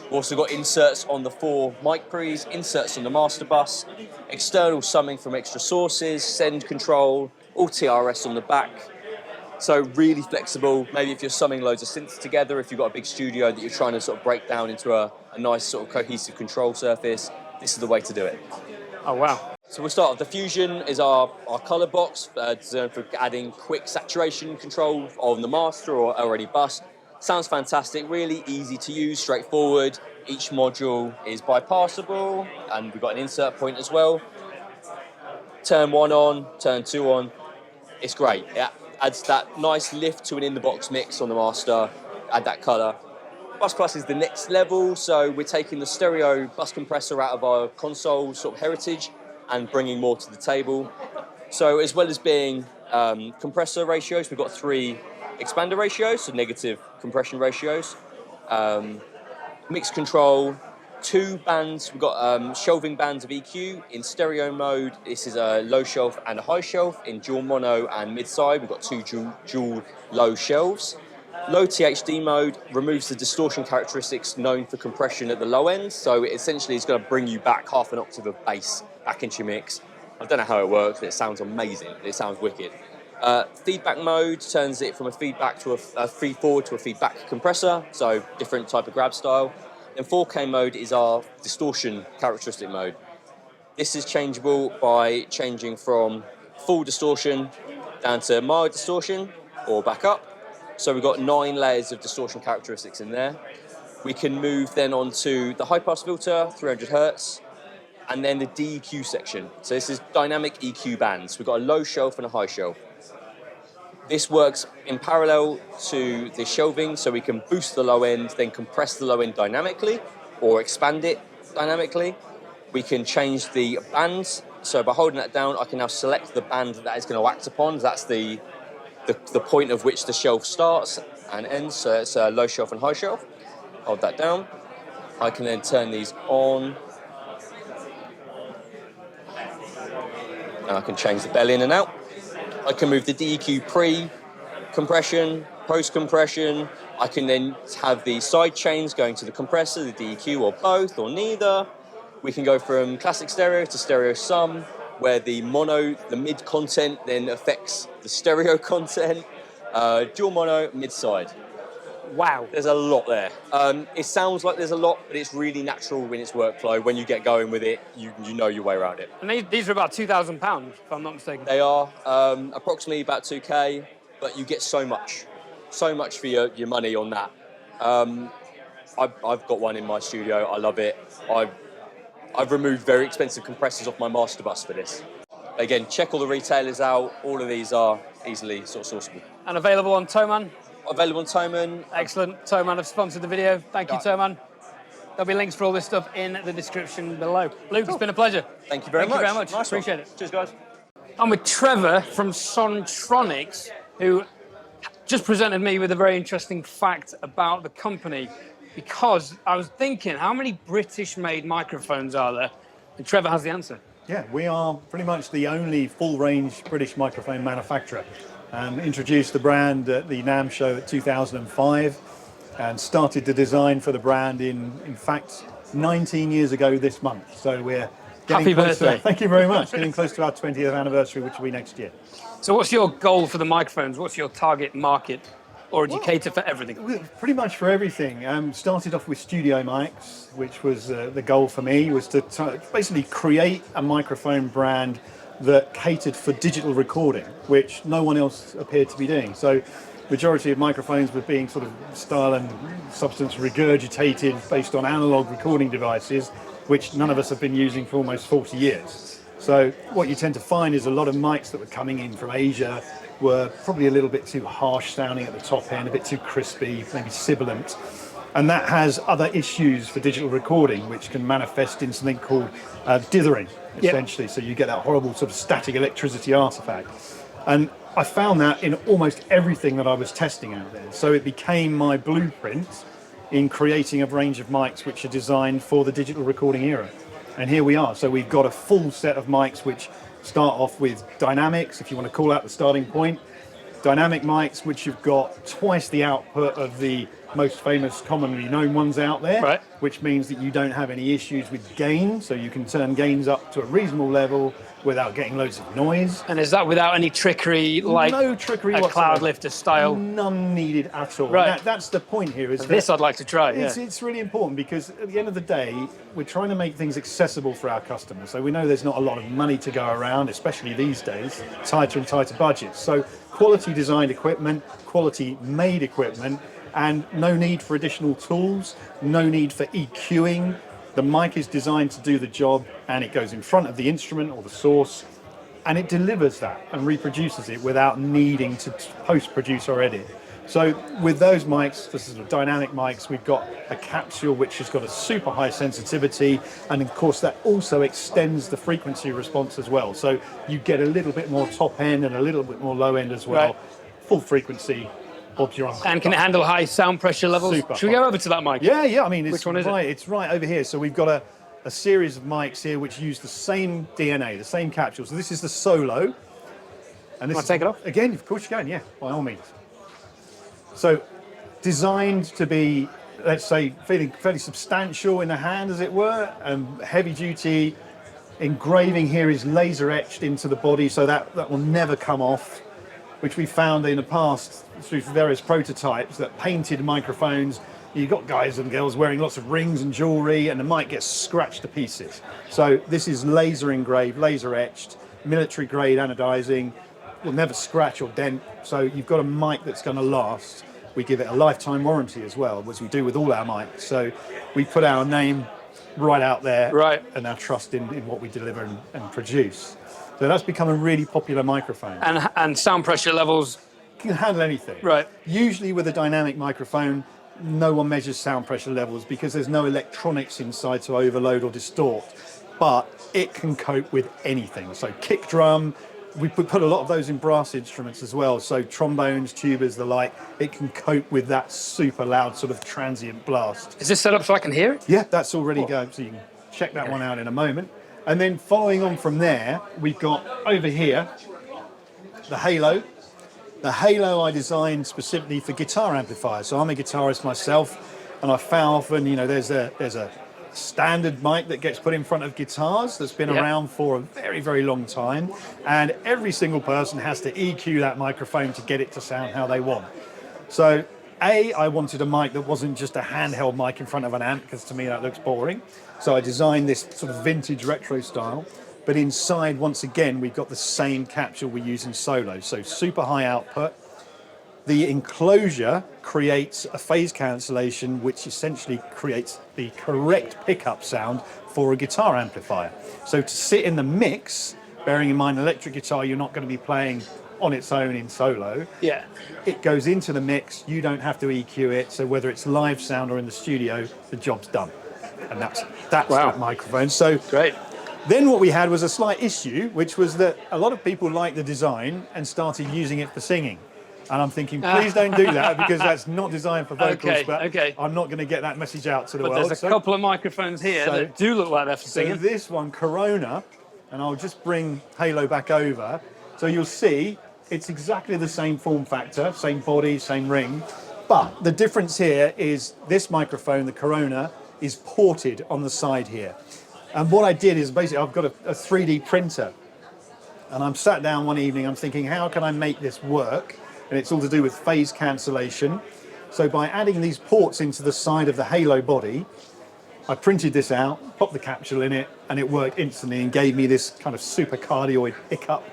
We've also got inserts on the 4 mic pre's, inserts on the master bus, external summing from extra sources, send control, all TRS on the back. So really flexible. Maybe if you're summing loads of synths together, if you've got a big studio that you're trying to sort of break down into a nice sort of cohesive control surface, this is the way to do it. Oh, wow. So we'll start with the Fusion is our color box designed for adding quick saturation control on the master or any bus. Sounds fantastic, really easy to use, straightforward. Each module is bypassable, and we've got an insert point as well. Turn 1 on, turn 2 on. It's great. It adds that nice lift to an in-the-box mix on the master, add that color. Bus Plus is the next level, so we're taking the stereo bus compressor out of our console sort of heritage and bringing more to the table. So as well as being compressor ratios, we've got 3 expander ratios, so negative compression ratios. Mix control, 2 bands, we've got shelving bands of EQ. In stereo mode, this is a low shelf and a high shelf. In dual mono and mid-side, we've got 2 dual low shelves. Low THD mode removes the distortion characteristics known for compression at the low end, so it essentially is going to bring you back half an octave of bass back into your mix. I don't know how it works, but it sounds amazing. It sounds wicked. Feedback mode turns it from a feedback to a feed forward to a feedback compressor, so different type of grab style. Then 4K mode is our distortion characteristic mode. This is changeable by changing from full distortion down to mild distortion or back up. So we've got 9 layers of distortion characteristics in there. We can move then on to the high pass filter, 300 Hertz, and then the DEQ section. So this is dynamic EQ bands. We've got a low shelf and a high shelf. This works in parallel to the shelving, so we can boost the low end, then compress the low end dynamically, or expand it dynamically. We can change the bands. So by holding that down, I can now select the band that is going to act upon. That's the point of which the shelf starts and ends. So it's a low shelf and high shelf. Hold that down. I can then turn these on and I can change the bell in and out. I can move the DEQ pre-compression, post-compression. I can then have the side chains going to the compressor, the DEQ, or both, or neither. We can go from classic stereo to stereo sum, where the mono, the mid content then affects the stereo content. Dual mono, mid side. Wow. There's a lot there. It sounds like there's a lot, but it's really natural in its workflow. When you get going with it, you know your way around it. And these are about £2,000, if I'm not mistaken. They are approximately about 2K, but you get so much for your money on that. I've got one in my studio. I love it. I've removed very expensive compressors off my master bus for this. Again, check all the retailers out. All of these are easily sort of sourceable. And available on THOMANN? Available on THOMANN. Excellent. THOMANN have sponsored the video. Thank you, THOMANN. There'll be links for all this stuff in the description below. Luke, It's been a pleasure. Thank you very much. Nice Appreciate one. it. Cheers, guys. I'm with Trevor from Sontronics, who just presented me with a very interesting fact about the company, because I was thinking, how many British-made microphones are there? And Trevor has the answer. Yeah, we are pretty much the only full-range British microphone manufacturer. Introduced the brand at the NAMM Show at 2005 and started the design for the brand in fact, 19 years ago this month. So we're getting Happy close birthday. Thank you very much. Getting close to our 20th anniversary, which will be next year. So what's your goal for the microphones? What's your target market? Or do you cater for everything? Pretty much for everything. Started off with studio mics, which was the goal for me, was to basically create a microphone brand that catered for digital recording, which no one else appeared to be doing. So majority of microphones were being sort of style and substance regurgitated based on analog recording devices, which none of us have been using for almost 40 years. So what you tend to find is a lot of mics that were coming in from Asia were probably a little bit too harsh sounding at the top end, a bit too crispy, maybe sibilant. And that has other issues for digital recording, which can manifest in something called dithering, essentially. So you get that horrible sort of static electricity artifact. And I found that in almost everything that I was testing out there. So it became my blueprint in creating a range of mics which are designed for the digital recording era. And here we are. So we've got a full set of mics which start off with dynamics, if you want to call that the starting point. Dynamic mics, which you've got twice the output of the most famous commonly known ones out there, right, which means that you don't have any issues with gain, so you can turn gains up to a reasonable level without getting loads of noise. And is that without any trickery, like no trickery a whatsoever. cloud lifter style? None needed at all. Right. That's the point here. Is this I'd like to try. It's really important, because at the end of the day, we're trying to make things accessible for our customers. So we know there's not a lot of money to go around, especially these days, tighter and tighter budgets. So quality designed equipment, quality made equipment, and no need for additional tools, no need for EQing. The mic is designed to do the job, and it goes in front of the instrument or the source, and it delivers that and reproduces it without needing to post-produce or edit. So with those mics, the sort of dynamic mics, we've got a capsule which has got a super high sensitivity, and of course that also extends the frequency response as well. So you get a little bit more top end and a little bit more low end as well. Right. Full frequency. And can it handle high sound pressure levels? Super Should we go over to that mic? Yeah. I mean, it's Which one is right. it? It's right over here. So we've got a series of mics here which use the same DNA, the same capsule. So this is the Solo. And this Can I take it off? Again, of course you can. Yeah, by all means. So designed to be, let's say, feeling fairly substantial in the hand, as it were, and heavy duty. Engraving here is laser etched into the body, so that will never come off, which we found in the past through various prototypes, that painted microphones, you've got guys and girls wearing lots of rings and jewelry, and the mic gets scratched to pieces. So this is laser engraved, laser etched, military grade anodizing, will never scratch or dent. So you've got a mic that's going to last. We give it a lifetime warranty as well, as we do with all our mics. So we put our name right out there, right, and our trust in what we deliver and produce. So that's become a really popular microphone. And sound pressure levels? You can handle anything. Right. Usually with a dynamic microphone, no one measures sound pressure levels because there's no electronics inside to overload or distort. But it can cope with anything. So kick drum, we put a lot of those in brass instruments as well. So trombones, tubas, the like, it can cope with that super loud sort of transient blast. Is this set up so I can hear it? Yeah, that's already going. So you can check that one out in a moment. And then following on from there, we've got over here the Halo. The Halo I designed specifically for guitar amplifiers. So I'm a guitarist myself, and I found often, you know, there's a standard mic that gets put in front of guitars that's been around for a very, very long time, and every single person has to EQ that microphone to get it to sound how they want. So I wanted a mic that wasn't just a handheld mic in front of an amp, because to me that looks boring. So I designed this sort of vintage retro style, but inside, once again, we've got the same capsule we use in solo. So super high output. The enclosure creates a phase cancellation, which essentially creates the correct pickup sound for a guitar amplifier. So to sit in the mix, bearing in mind electric guitar, you're not going to be playing on its own in solo. Yeah. It goes into the mix, you don't have to EQ it, so whether it's live sound or in the studio, the job's done. And that's that microphone. So great. Then what we had was a slight issue, which was that a lot of people liked the design and started using it for singing. And I'm thinking, please don't do that, because that's not designed for vocals, but I'm not going to get that message out to the world. There's a couple of microphones here that do look like they're for singing. So this one, Corona, and I'll just bring Halo back over. So you'll see it's exactly the same form factor, same body, same ring. But the difference here is this microphone, the Corona, is ported on the side here. And what I did is basically I've got a 3D printer. And I'm sat down one evening, I'm thinking, how can I make this work? And it's all to do with phase cancellation. So by adding these ports into the side of the Halo body, I printed this out, popped the capsule in it, and it worked instantly and gave me this kind of super cardioid pickup.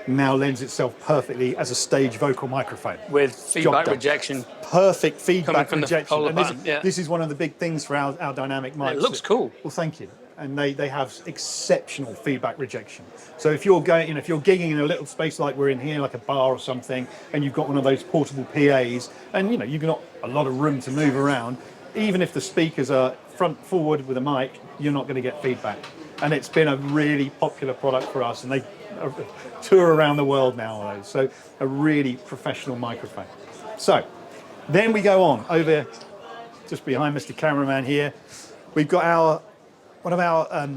Now lends itself perfectly as a stage vocal microphone. With feedback rejection. Perfect feedback rejection. And this is one of the big things for our dynamic mics. It looks cool. Well, thank you. And they have exceptional feedback rejection. So if you're going, if you're gigging in a little space like we're in here, like a bar or something, and you've got one of those portable PAs, and you've got a lot of room to move around, even if the speakers are front forward with a mic, you're not going to get feedback. And it's been a really popular product for us, and they tour around the world nowadays. So a really professional microphone. So then we go on over just behind Mr. Cameraman here. We've got one of our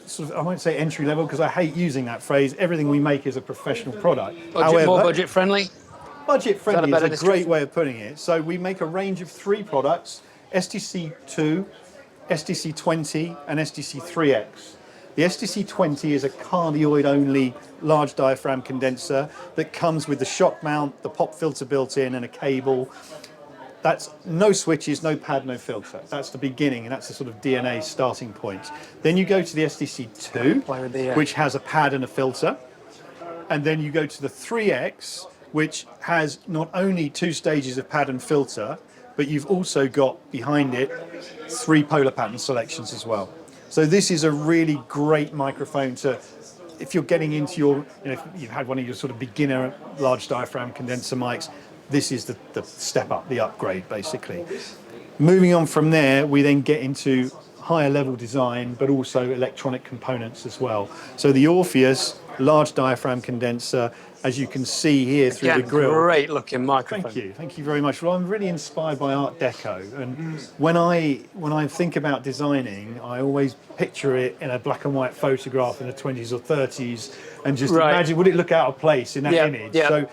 sort of, I won't say entry level because I hate using that phrase. Everything we make is a professional product. However, more budget friendly? Budget friendly is a great way of putting it. So we make a range of 3 products: STC2, STC20 and STC3X. The STC20 is a cardioid only large diaphragm condenser that comes with the shock mount, the pop filter built in and a cable. That's no switches, no pad, no filter. That's the beginning, and that's the sort of DNA starting point. Then you go to the STC2, which has a pad and a filter. And then you go to the 3X, which has not only 2 stages of pad and filter, but you've also got behind it 3 polar pattern selections as well. So this is a really great microphone to, if you're getting into your, if you've had one of your sort of beginner large diaphragm condenser mics, this is the step up, the upgrade, basically. Moving on from there, we then get into higher level design, but also electronic components as well. So the Orpheus large diaphragm condenser, as you can see here through the grill. Great looking microphone. Thank you very much. Well, I'm really inspired by Art Deco, and when I think about designing, I always picture it in a black and white photograph in the 20s or 30s, and just imagine, would it look out of place in that image? So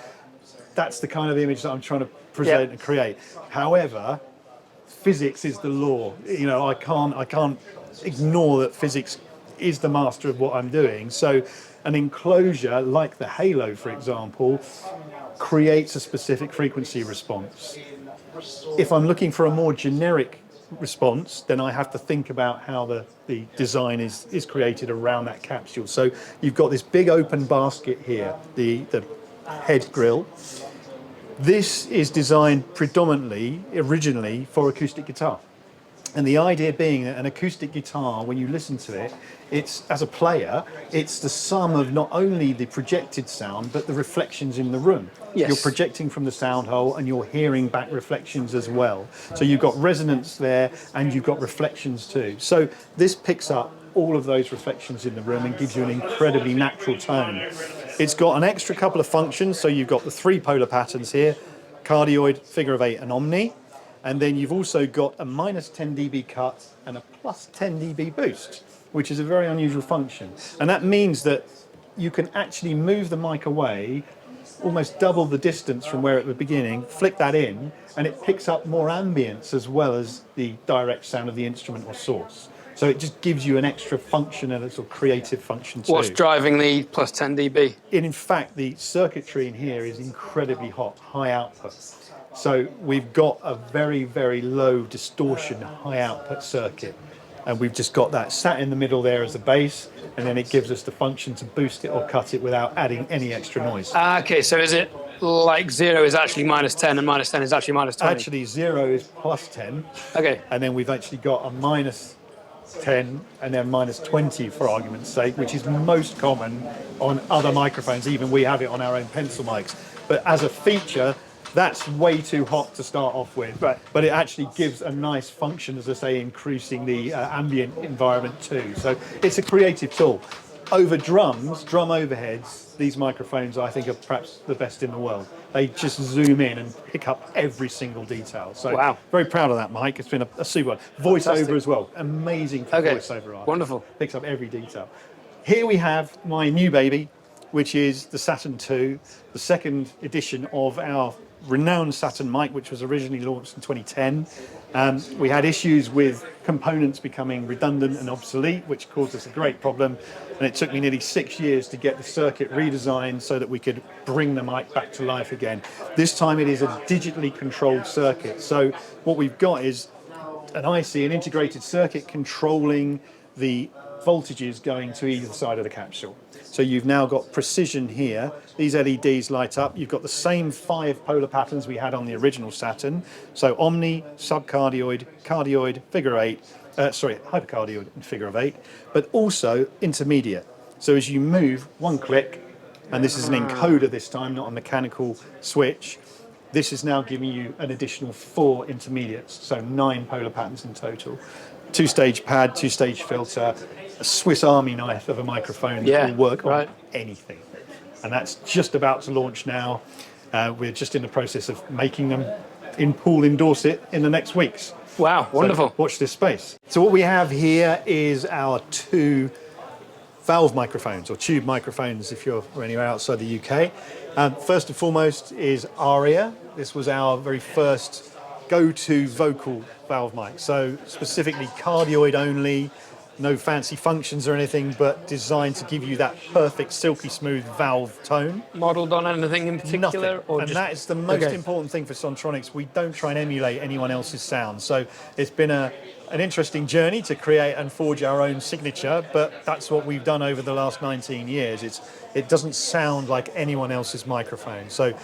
that's the kind of image that I'm trying to present and create. However, physics is the law. I can't ignore that physics is the master of what I'm doing. So an enclosure like the Halo, for example, creates a specific frequency response. If I'm looking for a more generic response, then I have to think about how the design is created around that capsule. So you've got this big open basket here, the head grill. This is designed predominantly, originally, for acoustic guitar. And the idea being that an acoustic guitar, when you listen to it, it's, as a player, it's the sum of not only the projected sound, but the reflections in the room. Yes. You're projecting from the sound hole and you're hearing back reflections as well. So you've got resonance there and you've got reflections too. So this picks up all of those reflections in the room and gives you an incredibly natural tone. It's got an extra couple of functions. So you've got the 3 polar patterns here: cardioid, figure of 8 and omni. And then you've also got a -10 dB cut and a +10 dB boost. which is a very unusual function. And that means that you can actually move the mic away, almost double the distance from where it was beginning, flick that in, and it picks up more ambience as well as the direct sound of the instrument or source. So it just gives you an extra function and a sort of creative function too. What's driving the plus 10 dB? And in fact, the circuitry in here is incredibly hot, high output. So we've got a very, very low distortion, high output circuit. And we've just got that sat in the middle there as a bass, and then it gives us the function to boost it or cut it without adding any extra noise. Okay, so is it like 0 is actually minus 10 and minus 10 is actually minus 20? Actually, 0 is plus 10. Okay. And then we've actually got a minus 10 and then minus 20 for argument's sake, which is most common on other microphones. Even we have it on our own pencil mics. But as a feature, that's way too hot to start off with. Right. But it actually gives a nice function, as I say, increasing the ambient environment too. So it's a creative tool. Over drums, drum overheads, these microphones I think are perhaps the best in the world. They just zoom in and pick up every single detail. So wow. Very proud of that mic. It's been a super one. Voiceover Fantastic. as well. Amazing for voiceover art. Wonderful. Picks up every detail. Here we have my new baby, which is the Saturn II, the second edition of our renowned Saturn mic, which was originally launched in 2010. We had issues with components becoming redundant and obsolete, which caused us a great problem. And it took me nearly 6 years to get the circuit redesigned so that we could bring the mic back to life again. This time it is a digitally controlled circuit. So what we've got is an IC, an integrated circuit controlling the voltages going to either side of the capsule. So you've now got precision here. These LEDs light up. You've got the same 5 polar patterns we had on the original Saturn. So omni, subcardioid, cardioid, figure 8, hypercardioid and figure of 8, but also intermediate. So as you move, one click, and this is an encoder this time, not a mechanical switch. This is now giving you an additional 4 intermediates, so 9 polar patterns in total. 2-stage pad, 2-stage filter, a Swiss Army knife of a microphone that will work on anything. And that's just about to launch now. We're just in the process of making them in Poole in Dorset in the next weeks. Wow, wonderful. So watch this space. So what we have here is our 2 valve microphones, or tube microphones if you're anywhere outside the UK. First and foremost is Aria. This was our very first go-to vocal valve mic. So specifically cardioid only, no fancy functions or anything, but designed to give you that perfect silky smooth valve tone. Modelled on anything in particular? Nothing. Or and just... that is the most important thing for Sontronics. We don't try and emulate anyone else's sound. So it's been an interesting journey to create and forge our own signature, but that's what we've done over the last 19 years. It doesn't sound like anyone else's microphone. So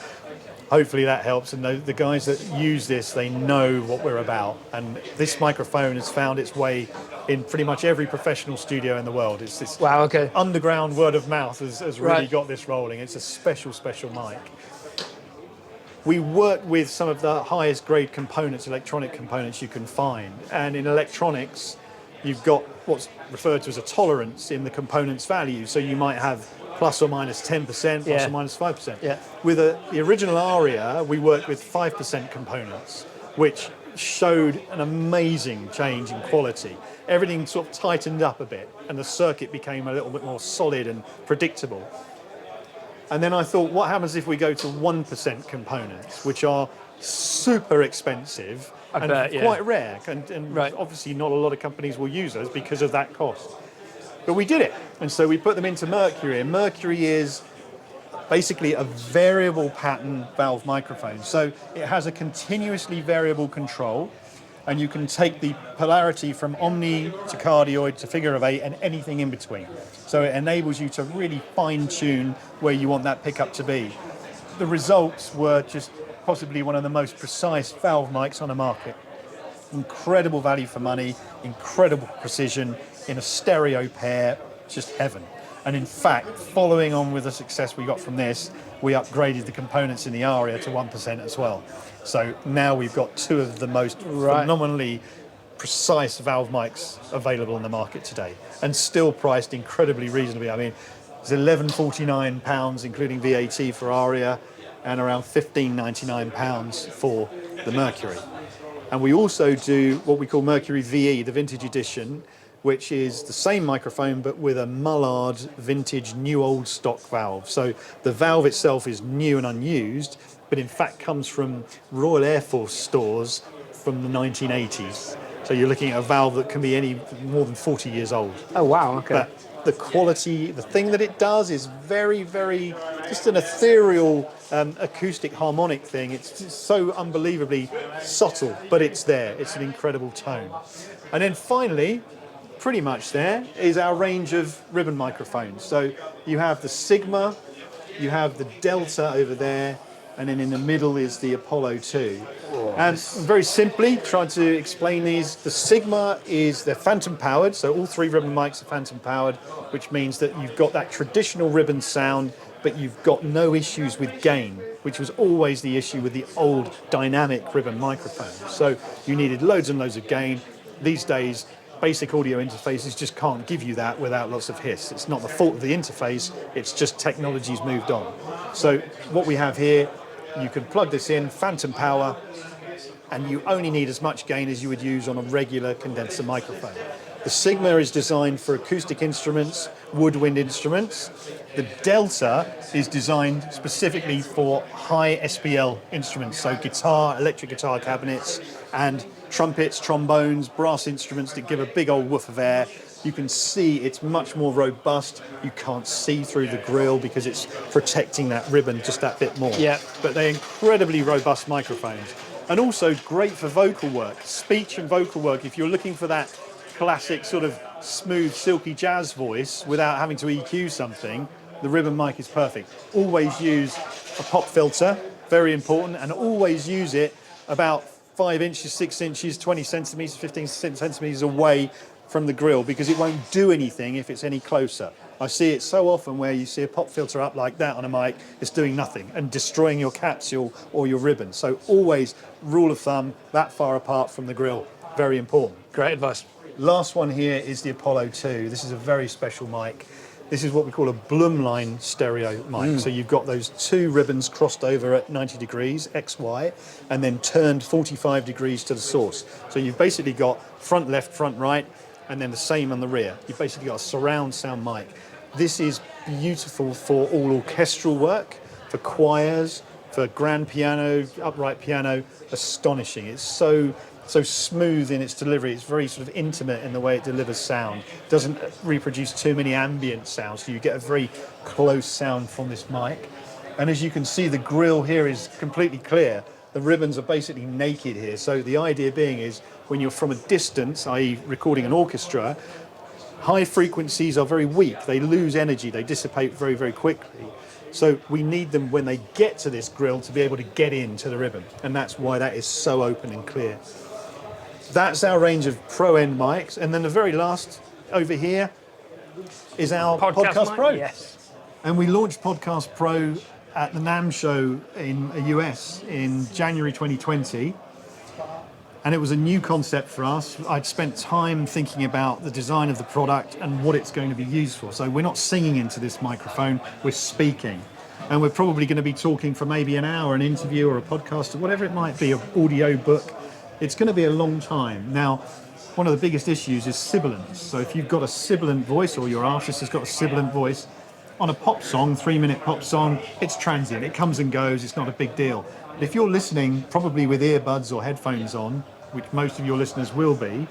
hopefully that helps, and the guys that use this, they know what we're about. And this microphone has found its way in pretty much every professional studio in the world. It's this underground word of mouth has really got this rolling. It's a special, special mic. We work with some of the highest grade components, electronic components you can find. And in electronics, you've got what's referred to as a tolerance in the component's value. So you might have plus or minus 10%, plus or minus 5%. Yeah. With the original Aria, we worked with 5% components, which showed an amazing change in quality. Everything sort of tightened up a bit, and the circuit became a little bit more solid and predictable. And then I thought, what happens if we go to 1% components, which are super expensive and quite rare, and obviously not a lot of companies will use those because of that cost. But we did it, and so we put them into Mercury, and Mercury is basically a variable pattern valve microphone. So it has a continuously variable control, and you can take the polarity from omni to cardioid to figure of 8 and anything in between. So it enables you to really fine-tune where you want that pickup to be. The results were just possibly one of the most precise valve mics on the market. Incredible value for money, incredible precision in a stereo pair, just heaven. And in fact, following on with the success we got from this, we upgraded the components in the Aria to 1% as well. So now we've got 2 of the most phenomenally precise valve mics available on the market today, and still priced incredibly reasonably. I mean, it's £11.49 including VAT for Aria, and around £15.99 for the Mercury. And we also do what we call Mercury VE, the vintage edition, which is the same microphone but with a Mullard vintage new old stock valve. So the valve itself is new and unused, but in fact comes from Royal Air Force stores from the 1980s. So you're looking at a valve that can be any more than 40 years old. Oh, wow, okay. But the quality, the thing that it does is very, very, just an ethereal acoustic harmonic thing. It's so unbelievably subtle, but it's there. It's an incredible tone. And then finally, pretty much there, is our range of ribbon microphones. So you have the Sigma, you have the Delta over there, and then in the middle is the Apollo 2. And very simply, trying to explain these, the Sigma they're phantom powered, so all three ribbon mics are phantom powered, which means that you've got that traditional ribbon sound, but you've got no issues with gain, which was always the issue with the old dynamic ribbon microphones. So you needed loads and loads of gain. These days, basic audio interfaces just can't give you that without lots of hiss. It's not the fault of the interface, it's just technology's moved on. So what we have here, you can plug this in, phantom power, and you only need as much gain as you would use on a regular condenser microphone. The Sigma is designed for acoustic instruments, woodwind instruments. The Delta is designed specifically for high SPL instruments, so guitar, electric guitar cabinets, and trumpets, trombones, brass instruments that give a big old woof of air. You can see it's much more robust. You can't see through the grill because it's protecting that ribbon just that bit more. Yeah. But they're incredibly robust microphones. And also great for vocal work, speech and vocal work. If you're looking for that classic sort of smooth, silky jazz voice without having to EQ something, the ribbon mic is perfect. Always use a pop filter, very important, and always use it about 5 inches, 6 inches, 20 centimetres, 15 centimetres away from the grill, because it won't do anything if it's any closer. I see it so often where you see a pop filter up like that on a mic, it's doing nothing and destroying your capsule or your ribbon. So always, rule of thumb, that far apart from the grill. Very important. Great advice. Last one here is the Apollo 2. This is a very special mic. This is what we call a Bloom line stereo mic. So you've got those two ribbons crossed over at 90 degrees, XY, and then turned 45 degrees to the source. So you've basically got front left, front right, and then the same on the rear. You've basically got a surround sound mic. This is beautiful for all orchestral work, for choirs, for grand piano, upright piano. Astonishing. It's so smooth in its delivery. It's very sort of intimate in the way it delivers sound. Doesn't reproduce too many ambient sounds, so you get a very close sound from this mic. And as you can see, the grill here is completely clear. The ribbons are basically naked here. So the idea being is when you're from a distance, i.e. recording an orchestra, high frequencies are very weak. They lose energy. They dissipate very, very quickly. So we need them when they get to this grill to be able to get into the ribbon. And that's why that is so open and clear. That's our range of Pro End mics. And then the very last over here is our Podcast Pro. Yes. And we launched Podcast Pro at the NAMM Show in the US in January 2020. And it was a new concept for us. I'd spent time thinking about the design of the product and what it's going to be used for. So we're not singing into this microphone, we're speaking. And we're probably going to be talking for maybe an hour, an interview or a podcast or whatever it might be, an audio book. It's going to be a long time. Now, one of the biggest issues is sibilance. So if you've got a sibilant voice or your artist has got a sibilant voice, on a pop song, 3-minute pop song, it's transient. It comes and goes. It's not a big deal. But if you're listening, probably with earbuds or headphones on, which most of your listeners will be,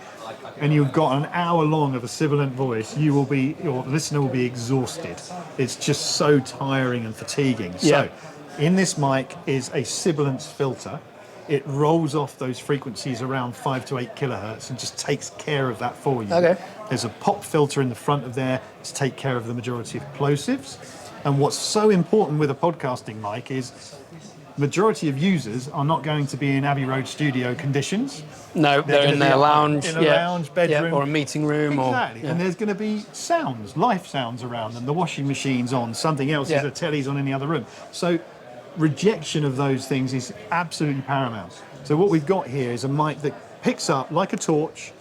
and you've got an hour long of a sibilant voice, your listener will be exhausted. It's just so tiring and fatiguing. Yeah. So in this mic is a sibilance filter. It rolls off those frequencies around 5 to 8 kilohertz and just takes care of that for you. Okay. There's a pop filter in the front of there to take care of the majority of plosives. And what's so important with a podcasting mic is majority of users are not going to be in Abbey Road studio conditions. No, they're in their lounge. In a lounge, bedroom. or a meeting room. Exactly. Or, And there's going to be sounds, life sounds around them. The washing machine's on, something else is, a telly's on in the other room. So rejection of those things is absolutely paramount. So what we've got here is a mic that picks up like a torch.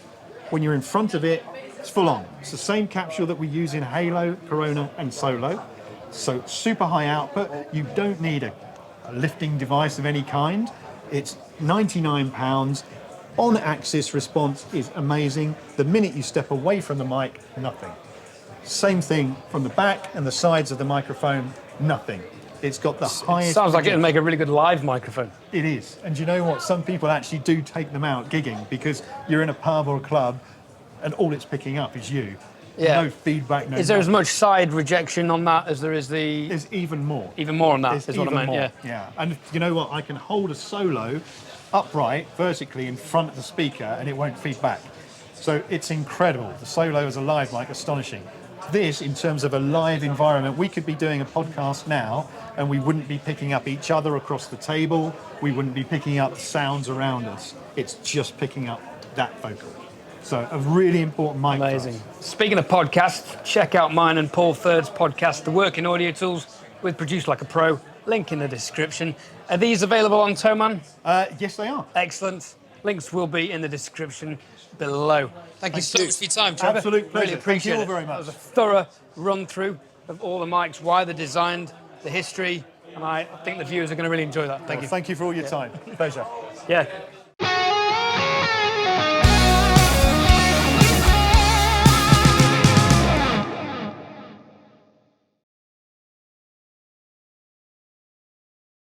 When you're in front of it, it's full on. It's the same capsule that we use in Halo, Corona and Solo. So super high output. You don't need a lifting device of any kind. It's £99. On-axis response is amazing. The minute you step away from the mic, nothing. Same thing from the back and the sides of the microphone, nothing. It's got the highest... Sounds like it'd make a really good live microphone. It is. And you know what? Some people actually do take them out gigging because you're in a pub or a club and all it's picking up is you. Yeah. No feedback, no... Is there as much side rejection on that as there is the... There's even more. Even more on that, There's is what I even meant, more. yeah. And you know what? I can hold a solo upright, vertically in front of the speaker and it won't feed back. So it's incredible. The solo as a live mic, astonishing. This, in terms of a live environment, we could be doing a podcast now and we wouldn't be picking up each other across the table. We wouldn't be picking up the sounds around us. It's just picking up that vocal. So a really important mic. Amazing. Speaking of podcasts, check out mine and Paul Third's podcast, The Working Audio Tools with Produce Like a Pro. Link in the description. Are these available on THOMANN? Yes, they are. Excellent. Links will be in the description below. Thank you so much for your time, Trevor. Absolute pleasure. Really appreciate Thank you all it. very much. That was a thorough run through of all the mics, why they're designed, the history, and I think the viewers are going to really enjoy that. Thank you. Thank you for all your time. Pleasure. Yeah.